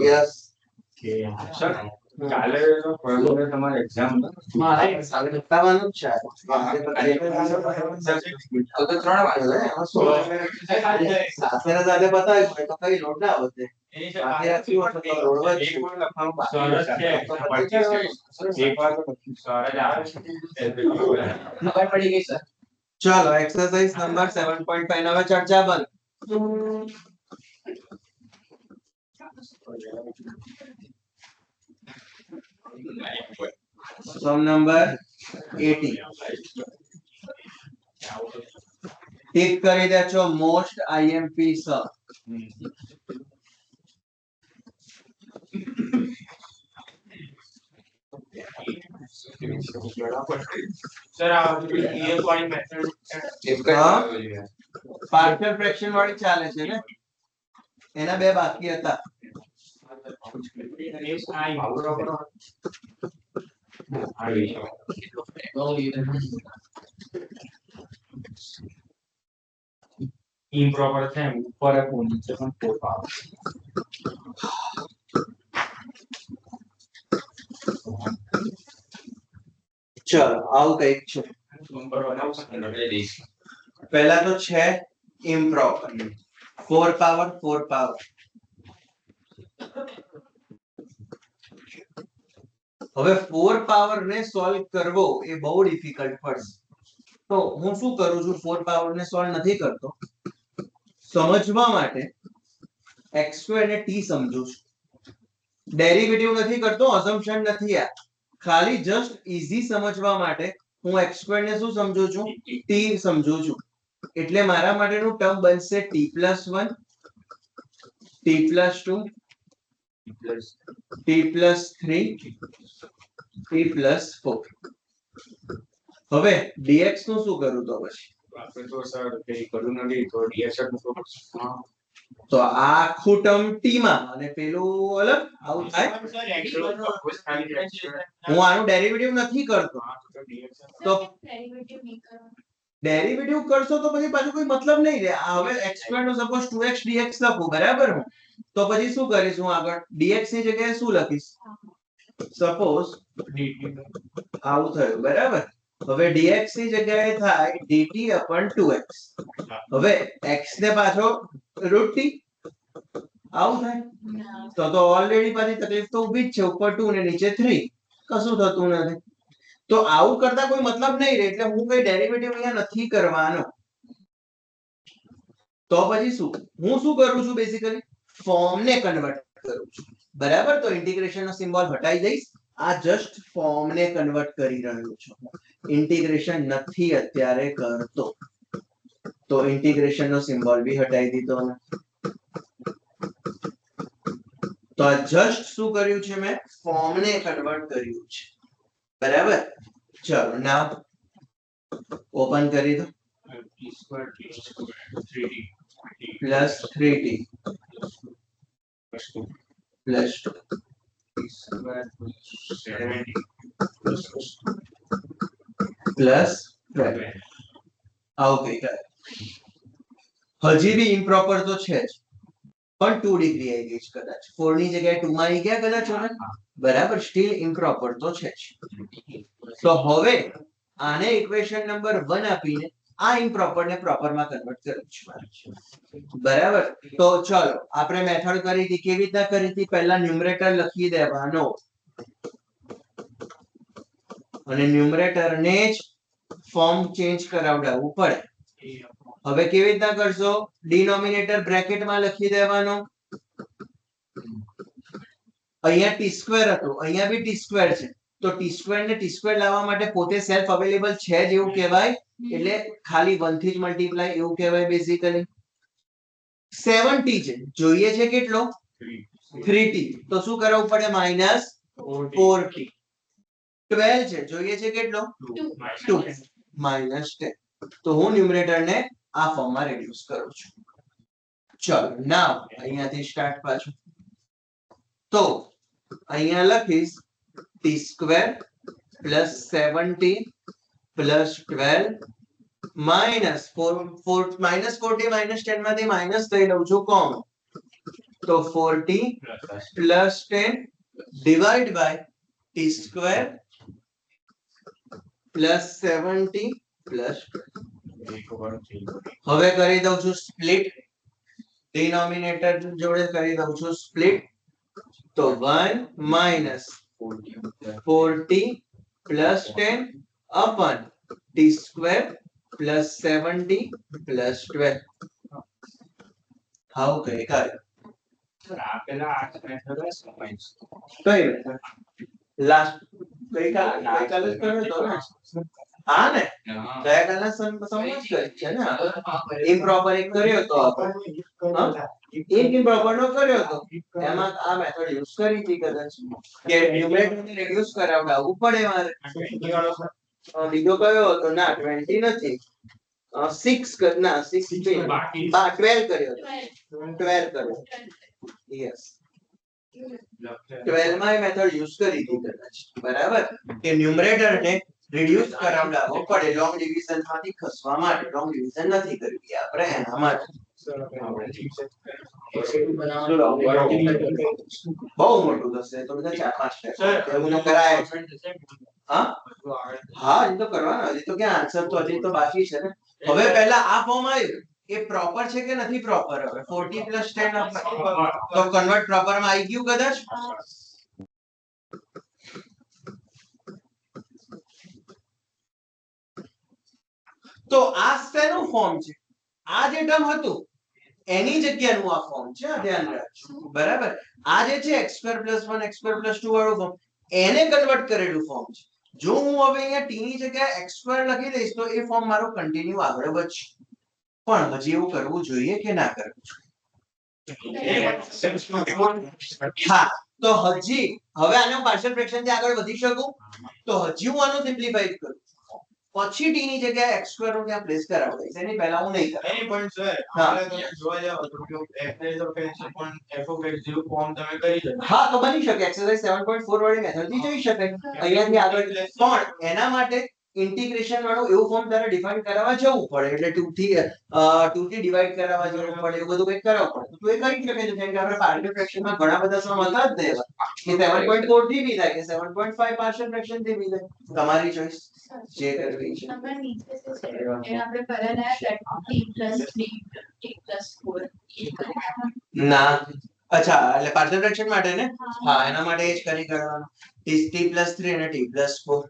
Yes કાલે તમારી exam બતાવવાનું જ છે તો 3 વાગે સાથે સાથે બતાવી તો કઈ લોટ ના વધે બાકી રાખ્યું હોત તો રોડવા જ છે. ખબર પડી ગઈ સર. ચલો એક્સરસાઇઝ નંબર 7.5 હવે ચર્ચા બંધ. સમ નંબર 80 ટિક કરી દેજો મોસ્ટ આઈએમપી સમ. સર આ ઈએસ વાળી મેથડ પાર્શિયલ ફ્રેક્શન વાળી ચાલે છે ને એના બે બાકી હતા. ઇમ્પ્રોપર છે ઉપર નીચે પણ ફોર પાવર ચલો આવું કઈક છે. પહેલા તો છે ઇમ્પ્રોપર 4 પાવર 4 પાવર. હવે 4 પાવર ને સોલ્વ કરવો એ બહુ ડિફિકલ્ટ પડશે. તો હું શું કરું છું 4 પાવર ને સોલ્વ નથી કરતો. સમજવા માટે x2 અને t સમજુ છું. ડેરિવેટિવ નથી કરતો, અઝમ્પશન નથી આ. ખાલી જસ્ટ ઈઝી સમજવા માટે હું x2 ને શું સમજુ છું t સમજુ છું. એટલે મારા માટેનું ટર્મ બનશે t+1 t+2 t+3 t+4. હવે dx નું શું કરું તો પછી આપણે તો સર કઈ કર્યું નથી તો ડીએસ જ મૂકવો પડશે. તો આ આખું ટર્મ t માં અને પેલું અલગ આવું થાય. હું આનું ડેરિવેટિવ નથી કરતો તો ડેરિવેટિવ કરશો તો પછી પાછું કોઈ મતલબ નહીં રહે. હવે x2 નો સપોઝ 2x dx લખું બરાબર હું તો પછી શું કરીશ હું આગળ dx ની જગ્યાએ શું લખીશ સપોઝ આવું થયું બરાબર. હવે dx ની જગ્યાએ થાય dt/2x. હવે x ને પાછો √t આવું થાય તો ઓલરેડી પાછી તકલીફ તો ઊભી જ છે. ઉપર 2 ને નીચે 3 કશું થતું નથી. તો આવું કરતા કોઈ મતલબ નહીં રહે. એટલે હું કઈ ડેરિવેટિવ અહીંયા નથી કરવાનો. તો પછી શું હું શું કરું છું બેઝિકલી ફોર્મ ને કન્વર્ટ કરું છું બરાબર. તો ઇન્ટિગ્રેશન નો સિમ્બોલ હટાઈ દઈશ. આ જસ્ટ ફોર્મ ને કન્વર્ટ કરી રહ્યો છું. ઇન્ટિગ્રેશન નથી અત્યારે કરતો તો ઇન્ટિગ્રેશન નો સિમ્બોલ બી હટાઈ દીધો. તો આ જસ્ટ શું કર્યું છે મેં ફોર્મ ને કન્વર્ટ કર્યું છે બરાબર. ચલો નાવ ઓપન કરી દો +3t +2 +12 આવું કઈ કરે. હજી બી ઇમ્પ્રોપર તો છે જ પણ 2 ડિગ્રી આવી ગઈ છે કદાચ 4 ની જગ્યાએ 2 માં આવી ગયા કદાચ હવે બરાબર. સ્ટીલ ઇમ્પ્રોપર તો છે જ. તો હવે આને ઇક્વેશન નંબર 1 આપીને આ ઇમ્પ્રોપર ને પ્રોપર માં કન્વર્ટ કરવું છે બરાબર. તો ચલો આપણે મેથડ કરી હતી કેવી રીતના કરી હતી. પહેલા ન્યુમરેટર લખી દેવાનો અને ન્યુમરેટર ને જ ફોર્મ ચેન્જ કરાવડાવવું પડે. હવે કેવી રીતના કરશો ડિનોમિનેટર બ્રેકેટ માં લખી દેવાનો. અહીંયા t2 હતો અહીંયા બી t2 છે તો t2 ને t2 લાવવા માટે પોતે સેલ્ફ અવેલેબલ છે જ એવું કહેવાય. એટલે ખાલી 1 થી જ મલ્ટીપ્લાય એવું કહેવાય બેઝિકલી. 7t છે જોઈએ છે કેટલો 3t તો શું કરવું પડે -4t. 12 છે જોઈએ છે કેટલો 2 -10. તો હું ન્યુમરેટર ને આ ફોર્મમાં રેડ્યુસ કરું છું. ચલો નાવ અહીંયાથી સ્ટાર્ટ પાછું. તો અહીંયા લખીશ t2 + 7t plus 12 minus 4 minus 40 minus 10 માંથી માઇનસ થઈ દઉં છું કોમ તો 40 plus 10 divide by T square plus 70 plus હવે કરી દઉં છું સ્પ્લિટ ડિનોમિનેટર જોડે કરી દઉં છું સ્પ્લિટ તો 1 minus 40 plus 10 upon t square plus 70 plus 12 how કઈ કાય આપેલા આ મેથડ સમજ કઈ લાસ્ટ કઈ કાલે કર્યો તો ને હા ને ગયા કાલના સમજ કરી છે ને ઇમ્પ્રોપર એક કર્યો તો આપણે એક ઇમ્પ્રોપર નો કર્યો તો એમાં આ મેથડ યુઝ કરી હતી કદાચ કે ન્યુમેરેટર ને રેડ્યુસ કરાવડાવવું પડે મારે બીજો કયો હતો ના 20 નથી 6 ના 6 બાકી 12 કર્યો 12 કર્યો યસ 12 માં એ મેથડ યુઝ કરી હતી કદાચ બરાબર કે ન્યુમરેટર ને રિડ્યુસ કરાવડાવવો પડે લોંગ ડિવિઝન માંથી ખસવા માટે લોંગ ડિવિઝન નથી કરવી આપણે એના માટે બહુ મોટું થશે તો બધા 4-5 સ્ટેપ એવું તો કરાય હા હા એ તો કરવાના હજી તો ક્યાં આન્સર તો હજી તો બાકી છે ને હવે પહેલા આ ફોર્મ આવ્યું એ પ્રોપર છે કે નથી પ્રોપર હવે 40 પ્લસ 10 તો કન્વર્ટ પ્રોપર માં આવી ગયું કદાચ તો આ શેનું ફોર્મ છે આ જે ટર્મ હતું એની જગ્યાનું આ ફોર્મ છે ધ્યાન રાખજો બરાબર આ જે છે x² + 1 x² + 2 વાળું ફોર્મ એને કન્વર્ટ કરેલું ફોર્મ છે જો હું હવે અહીંયા t ની જગ્યાએ x² લખી દઈશ તો એ ફોર્મ મારો કન્ટિન્યુ આગળ વધશે પણ હજી એવું કરવું જોઈએ કે ના કરવું હા તો હજી હવે આનો પાર્શિયલ ફ્રેક્શન થી આગળ વધી શકું તો હજી હું આનો સિમ્પ્લિફાઈ કરું પછી t ની જગ્યાએ x² નું ત્યાં પ્લેસ કરાવું દઈશ એની પહેલા હું નહીં કરું એની પણ સર આપણે તમે જોવા જાવ તો કે f is of x upon f of x જેવું ફોર્મ તમે કરી શકો હા તો બની શકે એક્સરસાઇઝ 7.4 વાળી મેથડ થી જઈ શકે અહીંયાથી આગળ પણ એના માટે ઇન્ટિગ્રેશન વાળું એવું ફોર્મ તારે ડિફાઇન કરાવવા જવું પડે એટલે 2 થી ડિવાઇડ કરાવવા જવું પડે એવું બધું કંઈક કરાવવું પડે તો એ કરી શકે છે જેમ કે આપણે પાર્શિયલ ફ્રેક્શનમાં ઘણા બધા સમ હતા જ ને કે 7.4 થી બી થાય કે 7.5 પાર્શિયલ ફ્રેક્શન થી બી થાય તમારી ચોઈસ જે કરવી છે નંબર નીચે છે આપણે પહેલા t+3 t+4 ના અચ્છા એટલે પાર્શિયલ ફ્રેક્શન માટે ને હા એના માટે એ જ કરી કાઢવાનું t+3 અને t+4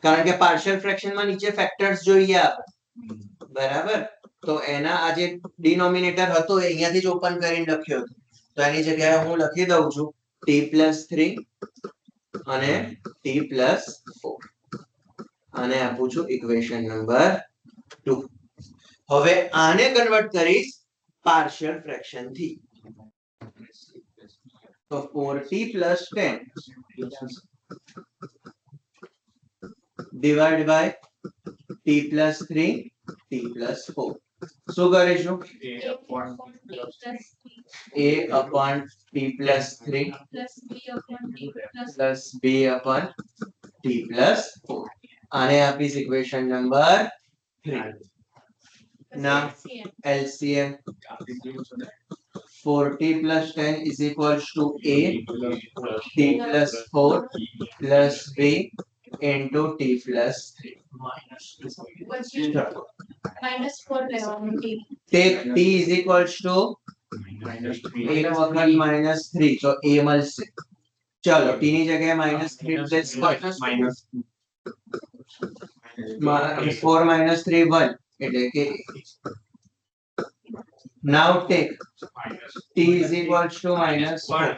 કારણ કે પાર્શિયલ ફ્રેક્શન માં નીચે ફેક્ટર્સ જોઈએ આપણે બરાબર તો એના આ જે ડિનોમિનેટર હતો એ અહીંયાથી જ ઓપન કરીને લખ્યો હતો તો એની જગ્યાએ હું લખી દઉં છું t+3 અને t+4 આને આપું છું ઇક્વેશન નંબર 2 હવે આને કન્વર્ટ કરીશ પાર્શિયલ ફ્રેક્શન થી તો 4t + 10 divided by t+3 t+4 શું કરીશું a upon t+3 plus b upon t+4 આને આપીશ equation number 3 now LCM 4t + 10 is equals to a t+4 plus b into t+3 -4 લેવાનું t take t is equals to એક વખત -3 તો a મળશે ચલો t ની જગ્યાએ -3 પ્લેસ કરો 4 - 3 1 એટલે કે now take t is equals to -4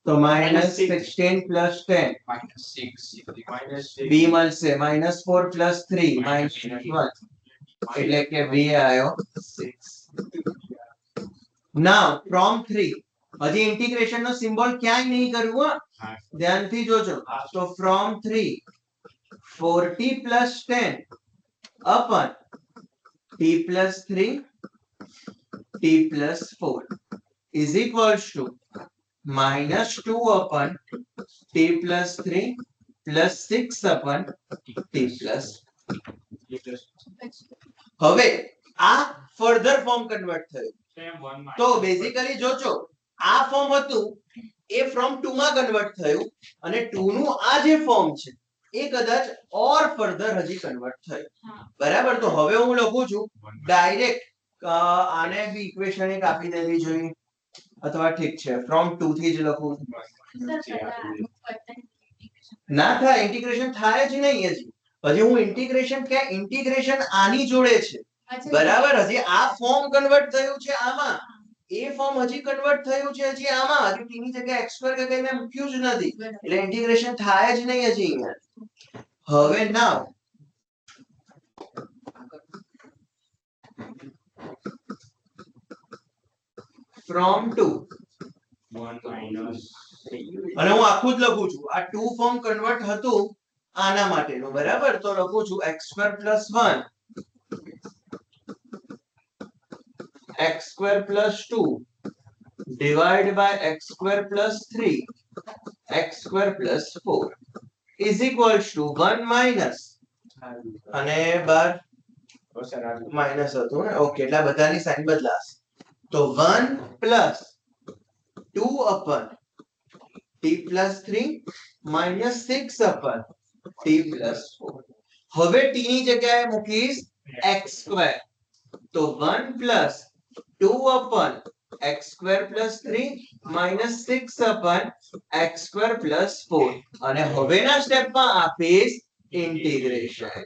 તો -16 plus 10 b મળશે -4 plus 3 -1 એટલે કે b આયો 6 now from 3 હજી ઇન્ટિગ્રેશન નો સિમ્બોલ ક્યાંય નહીં કરવું હા ધ્યાનથી જોજો તો from 3 4t + 10 upon t+3 t+4 is equals to -2 upon t+3 plus 6 upon t plus. હવે આ ફર્ધર ફોર્મ કન્વર્ટ થયું તો બેઝિકલી જોજો આ ફોર્મ હતું એ ફ્રોમ 2 માં કન્વર્ટ થયું અને 2 નું આ જે ફોર્મ છે એ કદાચ ઓર ફર્ધર હજી કન્વર્ટ થયું. બરાબર. તો હવે હું લખું છું ડાયરેક્ટ આને બી ઇક્વેશન એક આપી દેવી જોઈએ અથવા ઠીક છે ફ્રોમ 2 થી જ લખું. ના થાય ઇન્ટિગ્રેશન થાય જ નહીં હજી હું ઇન્ટિગ્રેશન કે ઇન્ટિગ્રેશન આની જોડે છે. બરાબર. હજી આ ફોર્મ કન્વર્ટ થયું છે આમાં એ ફોર્મ હજી કન્વર્ટ થયું છે હજી આમાં હજી t ની જગ્યાએ x2 કે કઈ મેં મૂક્યું જ નથી એટલે ઇન્ટિગ્રેશન થાય જ નહીં હજી અહીંયા. હવે નાવ from 2 અને હું આખું જ લખું છું આ 2 ફોર્મ કન્વર્ટ હતું આના માટેનું. બરાબર. તો લખું છું x2 + 1 x2 + 2 divided by x2 + 3 x2 + 4 is equals to 1 minus અને બાર માઇનસ હતું ને ઓકે એટલે આ બધાની સાઈન બદલાશે તો 1 plus 2 upon t plus 3 minus 6 upon t plus 4. હવે t ની જગ્યાએ મૂકીશ x square તો 1 plus 2 upon x square plus 3 minus 6 upon x square plus 4 અને હવેના સ્ટેપમાં આપીશ ઇન્ટિગ્રેશન.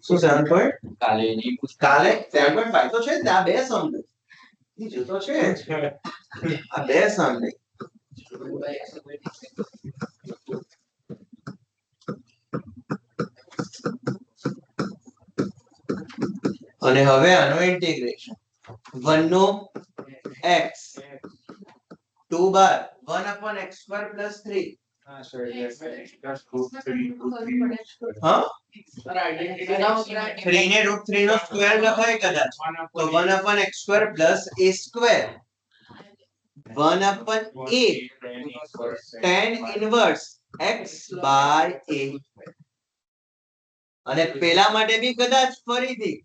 શું 7 point કાલે 7.5 તો છે જ આ બે સમ બીજું તો છે જ આ બે સમ નહીં. અને હવે આનો ઇન્ટિગ્રેશન 1 નો x 2 બાર 1 upon x square plus 3 હા 3 ને √3 નો સ્ક્વેર લખાય કદાચ તો 1 upon x square plus a square 1 upon a tan inverse x by a અને પેલા માટે બી કદાચ ફરીથી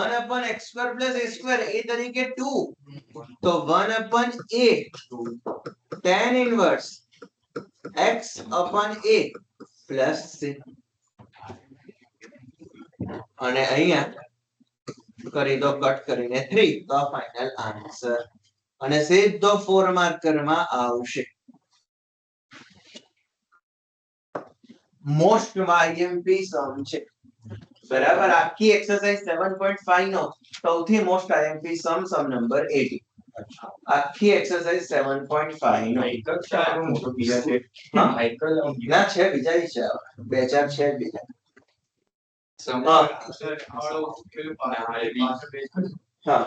1 upon x square plus a square એ તરીકે 2 તો 1 upon a tan inverse x upon a plus c અને અહીંયા કરી દો કટ કરીને 3 તો ફાઇનલ આન્સર અને સીધો 4 માર્કર માં આવશે. મોસ્ટ IMP સમ છે. બરાબર. આખી એક્સરસાઇઝ 7.5 નો સૌથી મોસ્ટ IMP સમ નંબર 80 આખી એક્સરસાઇઝ 7.5 નો ના છે બીજા છે બે ચાર છે બીજા હા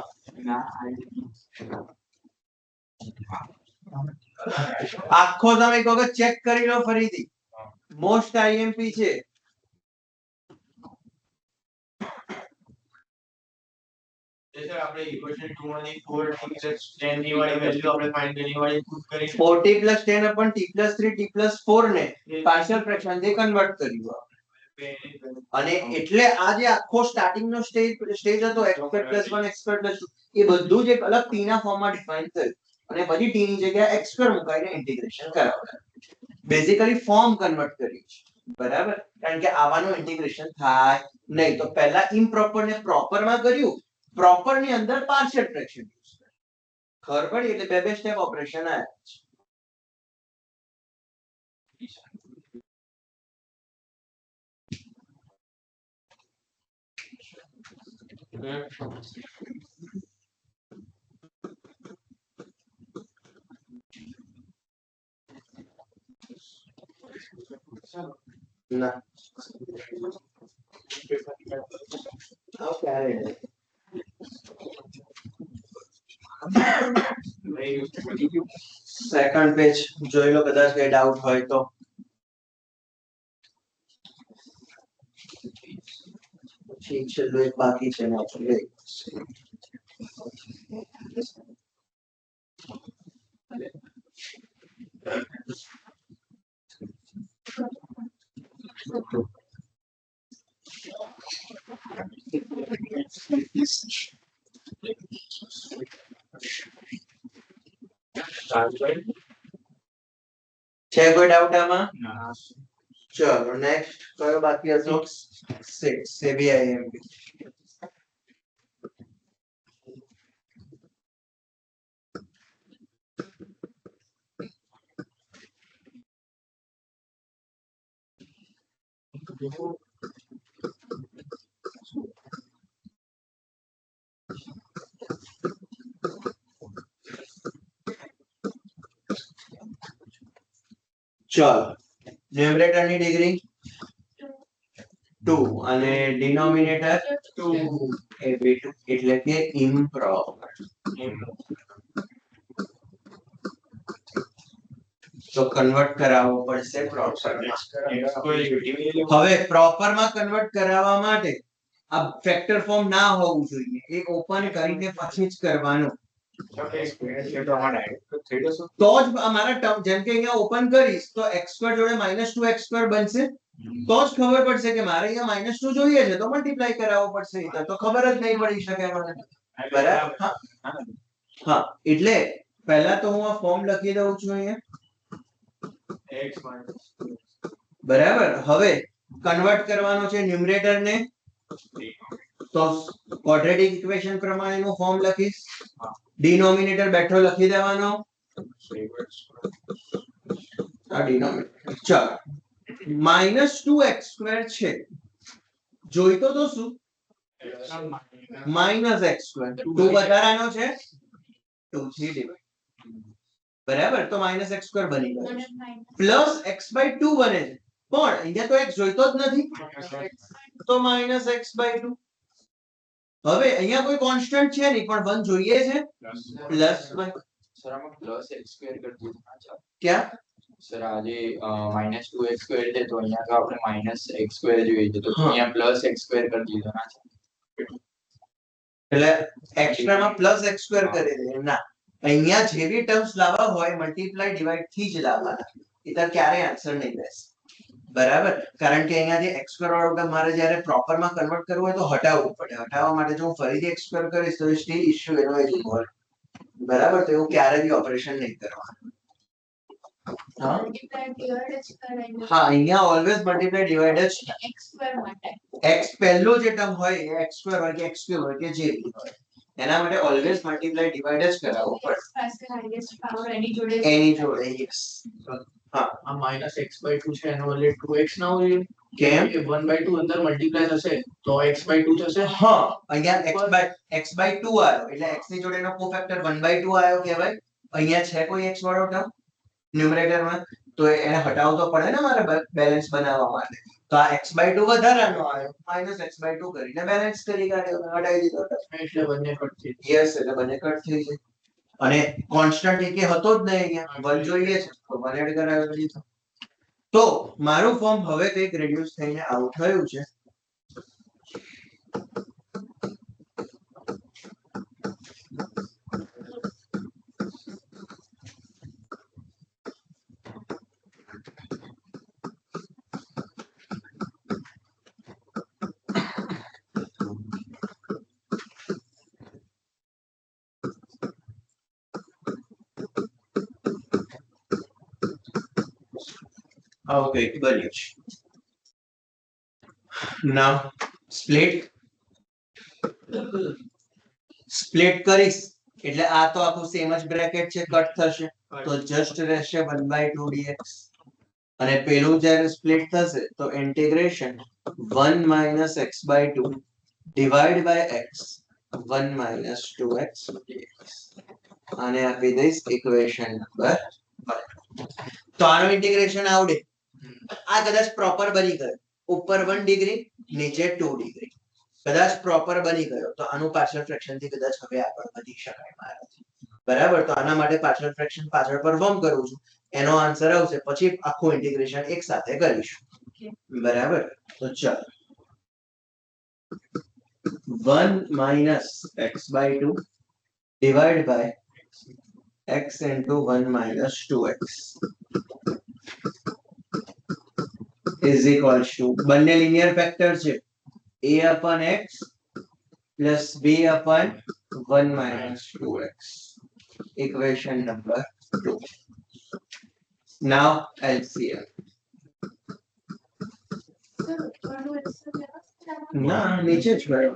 આખો તમે એક વખત ચેક કરી લો ફરીથી મોસ્ટ IMP છે. આપણે ઇક્વેશન 2 માંથી 4 10 ની વાળી વેલ્યુ આપણે ફાઇન્ડ કરવાની વાળી પુટ કરી 4t + 10 upon t + 3 t + 4 ને પાર્શિયલ ફ્રેક્શન થી કન્વર્ટ કર્યું અને એટલે આ જે આખો સ્ટાર્ટિંગ નો સ્ટેજ હતો x2 + 1 x2 + 2 એ બધું જ એક અલગ t ના ફોર્મમાં ડિફાઇન થયું અને પછી t ની જગ્યાએ x2 મુકાઈને ઇન્ટિગ્રેશન કરાવડાવ્યું. બેઝિકલી ફોર્મ કન્વર્ટ કર્યું છે. બરાબર. કારણ કે આવાનું ઇન્ટિગ્રેશન થાય નહીં તો પહેલા ઇમ્પ્રોપર ને પ્રોપર માં કર્યું પ્રોપર ની અંદર પાર્શિયલ ફ્રેક્શન યુઝ કરે ખબર પડી એટલે બે સ્ટેપ ઓપરેશન આયા છે. ના ઓકે સેકન્ડ પેજ જોઈ લો કદાચ કઈ ડાઉટ હોય તો પછી છેલ્લું એક બાકી છે ને આપણે લઈ. છે કોઈ ડાઉટ આમાં? ચલો નેક્સ્ટ કયો બાકી હતો? 6 CBIMP. ચલો ન્યુમરેટર ની ડિગ્રી 2 અને ડિનોમિનેટર એ બી 2 એટલે કે ઇમ્પ્રોપર. તો કન્વર્ટ કરાવવો પડશે પ્રોપર. હવે પ્રોપર માં કન્વર્ટ કરાવવા માટે આ ફેક્ટર ફોર્મ ના હોવું જોઈએ, એ ઓપન કરીને પછી જ કરવાનું. તો જ અમારા ટર્મ જેમ કે અહીંયા ઓપન કરીશ તો x² જોડે -2x² બનશે, તો જ ખબર પડશે કે મારે અહીંયા -2 જોઈએ છે તો મલ્ટીપ્લાય કરાવવો પડશે. તો ખબર જ નહીં પડી શકે મને. બરાબર? હા એટલે પહેલા તો હું આ ફોર્મ લખી દઉં છું અહીંયા. બરાબર. હવે કન્વર્ટ કરવાનો છે ન્યુમરેટર ને, તો ક્વોડ્રેટિક ઇક્વેશન પ્રમાણેનું ફોર્મ લખીશ. ડિનોમિનેટર બેઠો લખી દેવાનો. આ ડિનોમિનેટર ચાલો -2x² છે, જોઈતો તો શું -x². 2 વધારાનો છે 2 થી ડિવાઇડ. બરાબર. તો -x² બની ગયો. પ્લસ x/2 બને છે, પણ અહીંયા તો x જોઈતો જ નથી તો -x/2. હવે અહીંયા કોઈ કોન્સ્ટન્ટ છે નહીં, પણ 1 જોઈએ છે પ્લસ 1. સર આમાં પ્લસ x² કરી દીધું ના ચાલે? ક્યાં સર આજે -2x² છે તો અહીંયા તો આપણે -x² જોઈએ છે, તો અહીંયા પ્લસ x² કરી દીધો ના ચાલે? એટલે એક્સ્ટ્રા માં પ્લસ x² કરી દે. ના, અહીંયા જે બી ટર્મ્સ લાવવા હોય મલ્ટીપ્લાય ડિવાઇડ થી જ લાવવાના, એ તો ક્યારે આન્સર નહીં રહેશે. બરાબર. કારણ કે અહીંયા જે x² વાળું ટર્મ મારે જ્યારે પ્રોપર માં કન્વર્ટ કરવું હોય તો હટાવવું પડે. હટાવવા માટે જો હું ફરીથી x² કરીશ તો સ્ટીલ ઇશ્યુ એનો જ ઉભો રહે. બરાબર. તો એવું ક્યારે બી ઓપરેશન નહીં કરવાનું. હા અહીંયા ઓલવેઝ મલ્ટીપ્લાય ડિવાઇડ જ x² માટે x પહેલો જે ટર્મ હોય એ x² હોય કે x³ હોય કે જે બી હોય એના માટે ઓલવેઝ મલ્ટીપ્લાય ડિવાઇડ જ કરાવવું પડે. પાસે હાઈએસ્ટ પાવર એની જોડે એની જોડે યસ. આ -x/2 છે એનો બદલે 2x ના હોય જોઈએ? કેમ? કે 1/2 અંદર મલ્ટીપ્લાય થશે તો x/2 થશે. હા અહીંયા x/2 આવ્યો એટલે x ની જોડે એનો કોફેક્ટર 1/2 આવ્યો કહેવાય. અહીંયા છે કોઈ x વાળો ટર્મ ન્યુમરેટરમાં, તો એને હટાવવો તો પડે ને મારે બેલેન્સ બનાવવા માટે. તો આ x/2 વધારાનો આવ્યો, -x/2 કરીને બેલેન્સ કરી કાઢ્યો, હટાવી દીધો. એટલે બંને કટ થઈ યસ, એટલે બંને કટ થઈ જાય. અને કોન્સ્ટન્ટ એક હતો જ નહીં, અહીંયા 1 જોઈએ છે તો 1 એડ કરાવી દીધો. તો મારું ફોર્મ હવે કંઈક રેડ્યુસ થઈને આવું થયું છે. આવું કંઈક બન્યું છે. નાવ સ્પ્લિટ કરીશ એટલે આ તો આખું સેમ જ બ્રેકેટ છે, કટ થશે તો જસ્ટ રહેશે 1/2 dx. અને પેલું જ્યારે સ્પ્લિટ થશે તો integration 1 - x/2 divide by x 1 - 2x dx. આને આપી દઈશ ઇક્વેશન નંબર 1. તો આનું ઇન્ટિગ્રેશન આવડે. આ કદાચ પ્રોપર બની ગયો, ઉપર 1 ડિગ્રી નીચે 2 ડિગ્રી કદાચ પ્રોપર બની ગયો તો આનું પાર્શિયલ ફ્રેક્શન થી કદાચ હવે આગળ વધી શકાય મારાથી. બરાબર. તો આના માટે પાર્શિયલ ફ્રેક્શન પાછળ પરફોર્મ કરું છું, એનો આન્સર આવશે પછી આખું ઇન્ટિગ્રેશન એક સાથે કરીશું. બરાબર. તો ચાલો 1 minus x by 2 divided by x into 1 minus 2x is equals to બંને linear factor છે a upon x plus b upon 1 minus 2x. Equation number 2. Now LCM. ના નીચે જ ગયો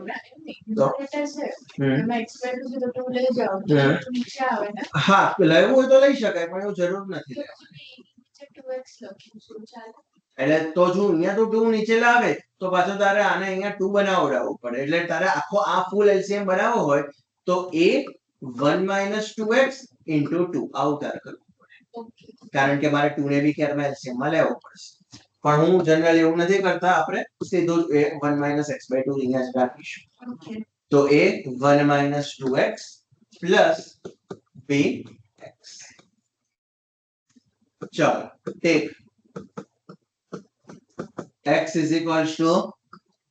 તો એમાં x2 to 0 લઈ જાઓ હમ. તો નીચે આવે ને હા લેવું હોય તો લઈ શકાય પણ એવું જરૂર નથી લેવાનું. નીચે 2x લખ્યું છે ચાલે એટલે તો જો અહીંયા તો 2 નીચે લાવે તો પાછો તારે આને અહીંયા 2 બનાવડાવવું પડે એટલે તારે આખો આ ફૂલ LCM બનાવવો હોય તો a 1 minus 2x into 2 આવું તારે કરવું ઓકે કારણ કે મારે 2 ને બી ક્યારમાં LCM માં લેવો પડશે પણ હું જનરલી એવું નથી કરતા આપણે સીધું જ a 1 minus x by 2 અહીંયા જ રાખીશું ઓકે તો a 1 minus 2x plus b x ચાલો take x is equals to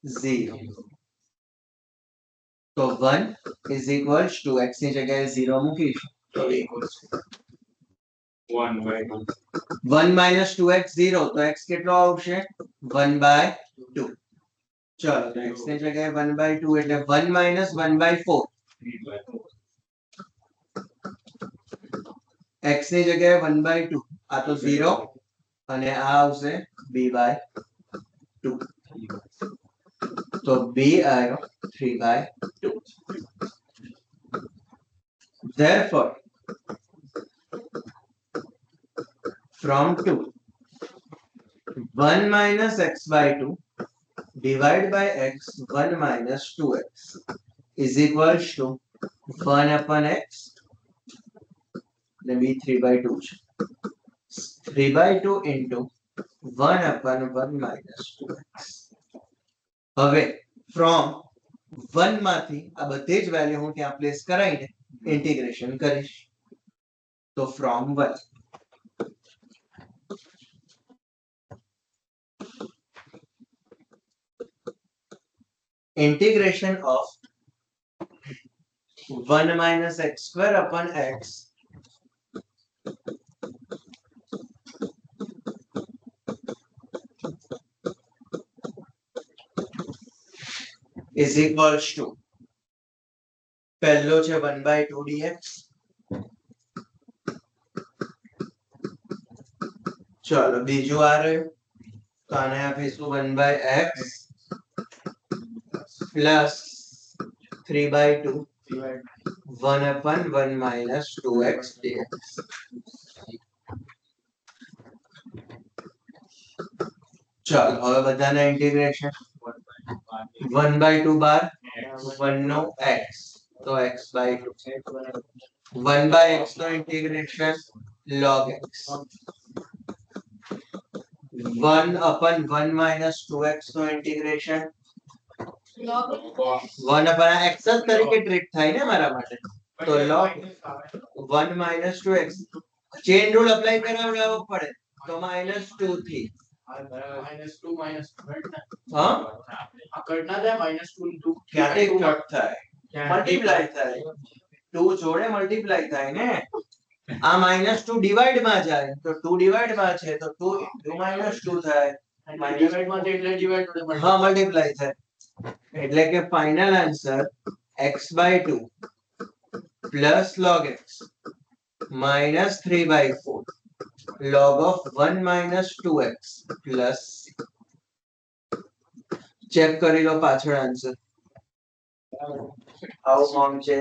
0 તો 1 is equals to x ની જગ્યાએ 0 મૂકીશું તો equals to 1 minus 2x 0 તો x કેટલો આવશે 1 by 2 ચલો તો x ની જગ્યાએ 1 by 2 એટલે 1 minus 1 by 4 x ની જગ્યાએ 1 by 2 આ તો 0 અને આ આવશે b by 2 તો b આવ્યો 3 by 2 therefore from 2 1 minus x by 2 divided by x 1 minus 2x is equals to 1 upon x then be 3 by 2 છે 3 by 2 into 1 upon 1 minus 2x હવે from 1 માંથી આ બધી જ વેલ્યુ હું ત્યાં પ્લેસ કરાઈને ઇન્ટિગ્રેશન કરીશ તો from 1 integration of 1 minus x square upon x is equals to પહેલો છે 1 by 2 dx ચલો બીજું આ રહ્યું તો આને આપીશું 1 by x plus 3 by 2 1 upon 1 minus 2x dx ચાલો હવે બધાના ઇન્ટિગ્રેશન 1 by 2 બાર 1 નો x તો x by 2 1 by x નો integration log x 1 upon 1 minus 2x નો ઇન્ટિગ્રેશન log 1 upon x જ તરીકે ટ્રીટ થાય ને મારા માટે તો log 1 minus 2x chain rule apply કરાવડાવવો પડે તો -2 થી -2 હા આ કટના થાય -2 into ક્યાંથી કટ થાય મલ્ટીપ્લાય થાય 2 જોડે મલ્ટીપ્લાય થાય ને આ -2 ડિવાઇડ માં જાય તો 2 ડિવાઇડ માં છે તો 2 into -2 થાય ડિવાઇડ માં એટલે ડિવાઇડ જોડે હા મલ્ટીપ્લાય થાય એટલે કે final answer x by 2 plus log x minus 3 by 4 log of 1 minus 2x plus check કરી લો પાછળ આન્સર આવું મોમ છે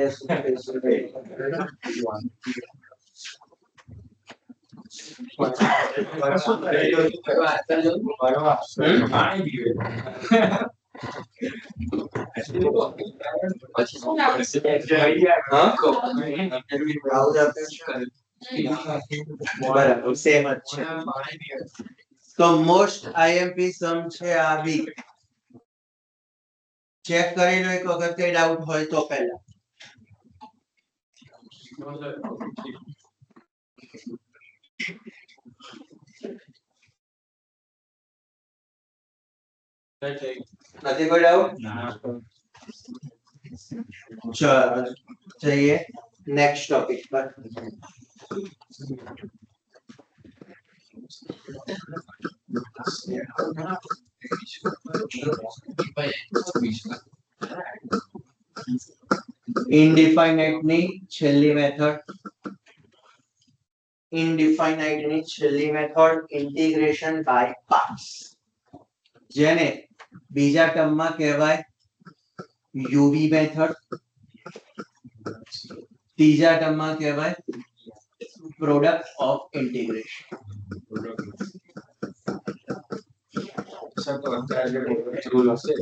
બરાબર સેમ જ છે તો મોસ્ટ આઈએમપી સમ છે આ બી ચેક કરી લો એક વખત કઈ ડાઉટ હોય તો પહેલા નથી કોઈ ડાઉટ ચલો જઈએ નેક્સ્ટ ટોપિક પર. ઇનડિફાઇનાઇટ ની છેલ્લી મેથડ. ઇનડિફાઇનાઇટ ની છેલ્લી મેથડ ઇન્ટિગ્રેશન બાય પાર્ટ્સ, જેને બીજા ટર્મમાં કહેવાય યુવી મેથડ, ત્રીજા ટર્મમાં કહેવાય પ્રોડક્ટ ઓફ ઇન્ટિગ્રેશન. સર તો અત્યારે રૂલ હશે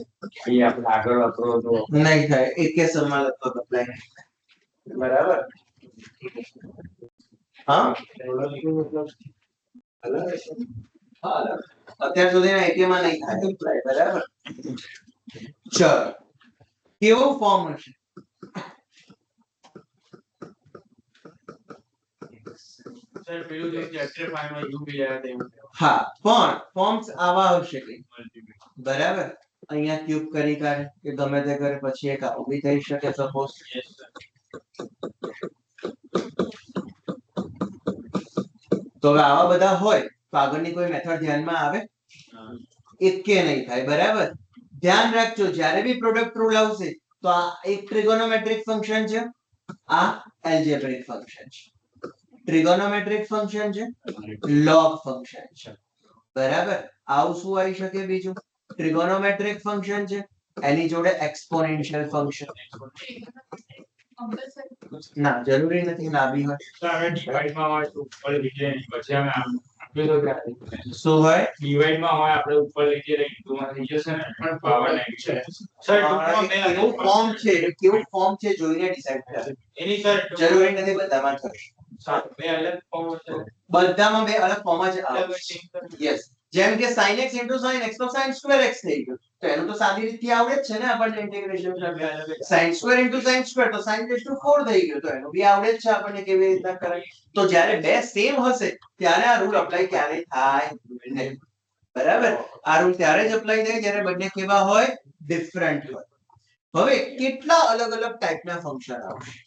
એ આપણે આગળ વાપરો તો નહીં થાય, એકે સમમાં લગભગ અપ્લાય નહીં થાય. બરાબર? હા અત્યાર સુધીના એકેમાં નહીં થાય apply. બરાબર? ચલો કેવું ફોર્મ હશે? સર પેલું જે ચેપ્ટર 5 માં યુ બી આવ્યા તેવું હા, પણ ફોર્મ્સ આવા આવશે કે બરાબર? અહીંયા ક્યુબ કરી કાઢે કે ગમે તે કરે, પછી એક આવું બી થઈ શકે સપોઝ. યસ સર તો હવે આવા બધા હોય તો આગળની કોઈ મેથડ ધ્યાનમાં આવે? એકે નહીં થાય. બરાબર? ધ્યાન રાખજો, જ્યારે બી પ્રોડક્ટ રૂલ આવશે તો આ એક ટ્રિગોનોમેટ્રિક ફંક્શન છે, આ એલ્જેબ્રિક ફંક્શન છે. ટ્રિગોનોમેટ્રિક ફંક્શન છે, લોગ ફંક્શન છે. બરાબર? આવું શું આવી શકે બીજું? ટ્રિગોનોમેટ્રિક ફંક્શન છે, એની જોડે એક્સપોનેન્શિયલ ફંક્શન. કમ્પલસરી ના, જરૂરી નથી ના બી હોય. સર હવે ડિવાઇડ માં હોય તો ઉપર લીધે પછી અમે આપ્યું તો ક્યારે શું હોય? ડિવાઇડ માં હોય આપણે ઉપર લીધે ઇન્ટુ માં થઈ જશે ને પણ પાવર નહીં છે સર ટૂંકમાં બે કેવું ફોર્મ છે, કેવું ફોર્મ છે જોઈને ડિસાઈડ કરો. એની સર જરૂરી નથી બધામાં થશે. બે અલગ ફોર્મ છે બધામાં બે અલગ ફોર્મ જ આવશે. યસ, જેમ કે sin x sin x તો sin square x થઈ ગયું, તો એનું તો સાદી રીતથી આવડે જ છે ને આપણને ઇન્ટિગ્રેશન કરતા. sin square તો sin raised to 4 થઈ ગયું, તો એનું બી આવડે જ છે આપણને કેવી રીતના કરાય. તો જ્યારે બે સેમ હશે ત્યારે આ રૂલ અપ્લાય ક્યારે થાય નહીં. બરાબર? આ રૂલ ત્યારે જ અપ્લાય થાય જ્યારે બંને કેવા હોય? ડિફરન્ટ હોય. હવે કેટલા અલગ અલગ ટાઈપના ફંક્શન આવશે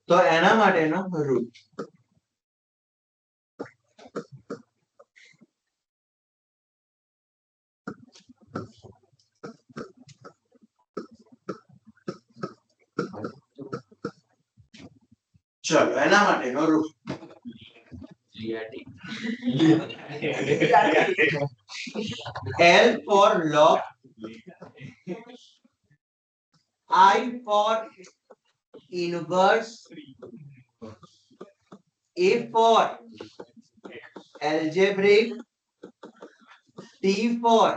તો એના માટેનો રૂલ. ચલો એના માટેનો rule. L for log, I for inverse, A for algebraic, T for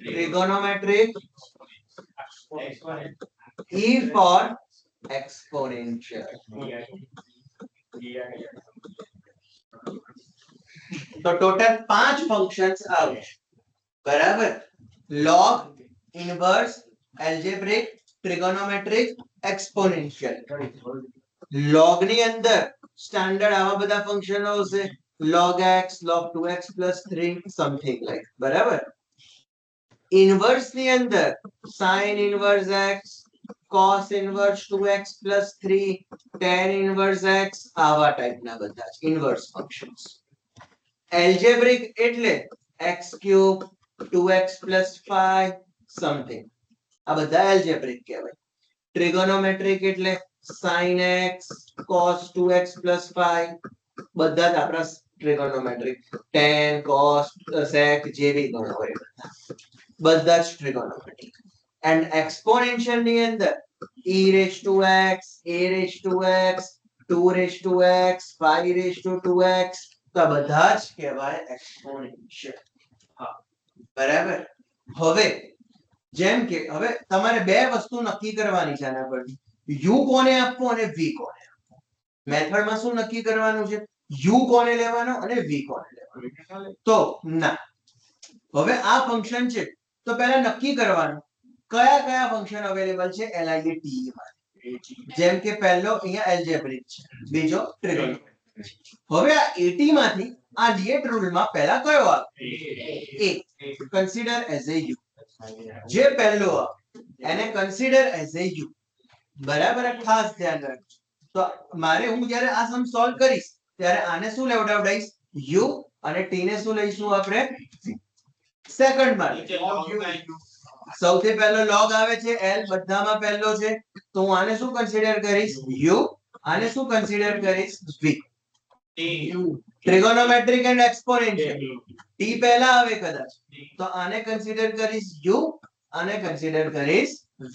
trigonometric, E for exponential. તો ટોટલ 5 ફંક્શન્સ આવે. બરાબર? log, inverse, algebraic, trigonometric, exponential. log ની અંદર સ્ટાન્ડર્ડ આવા બધા ફંક્શનો હશે, log x, log 2x plus 3 something like. બરાબર? ઇન્વર્સ ની અંદર sin inverse x, cos inverse 2x plus 3, tan inverse x, આવા ટાઈપના બધા ઇન્વર્સ ફંક્શન્સ. એલ્જેબ્રિક એટલે x cube, 2x plus 5 something, આ બધા એલ્જેબ્રિક કહેવાય. ટ્રિગોનોમેટ્રિક એટલે sin x, cos 2x plus 5, બધા જ આપણા ટ્રિગોનોમેટ્રિક. tan, cos, sec જે બી ગણો હોય બધા જ ટ્રિગોનોમેટ્રિક. એન્ડ એક્સપોનેન્શિયલ ની અંદર e raised to x, a raised to x, 2 raised to x, 5 raised to 2x, તો આ બધા જ કહેવાય એક્સપોનેન્શિયલ. હા, બરાબર? હવે જેમ કે હવે તમારે બે વસ્તુ નક્કી કરવાની છે આના પરથી, u કોને આપવો અને v કોને આપવો. મેથડમાં શું નક્કી કરવાનું છે? u કોને લેવાનો અને v કોને લેવાનો. તો ના, હવે આ ફંક્શન છે તો પહેલા નક્કી કરવાનું કયા કયા ફંક્શન અવેલેબલ છે LIT માં. જેમ કે પહેલો અહીંયા એલ્જેબ્રિક છે, બીજો ટ્રિગોનોમેટ્રિક. હવે આ 80 માંથી આ લિએટ રૂલ માં પહેલા કયો આવે? a. Consider as a u. જે પહેલો એને કન્સિડર એઝ એ યુ, બરાબર, આ ખાસ ધ્યાન રાખજો. તો મારે હું જ્યારે આ સમ સોલ્વ કરીશ ત્યારે આને શું લેવડાવડાઈશ, યુ, અને ટી ને શું લઈશું આપણે, સેકન્ડ માં. નીચે log by u. સૌથી પહેલો log આવે છે l, બધામાં પહેલો છે, તો હું આને શું કન્સિડર કરીશ, u, આને શું કન્સિડર કરીશ, v. T. Trigonometric and exponential, t પહેલા આવે કદાચ, તો આને કન્સિડર કરીશ u, આને કન્સિડર કરીશ v.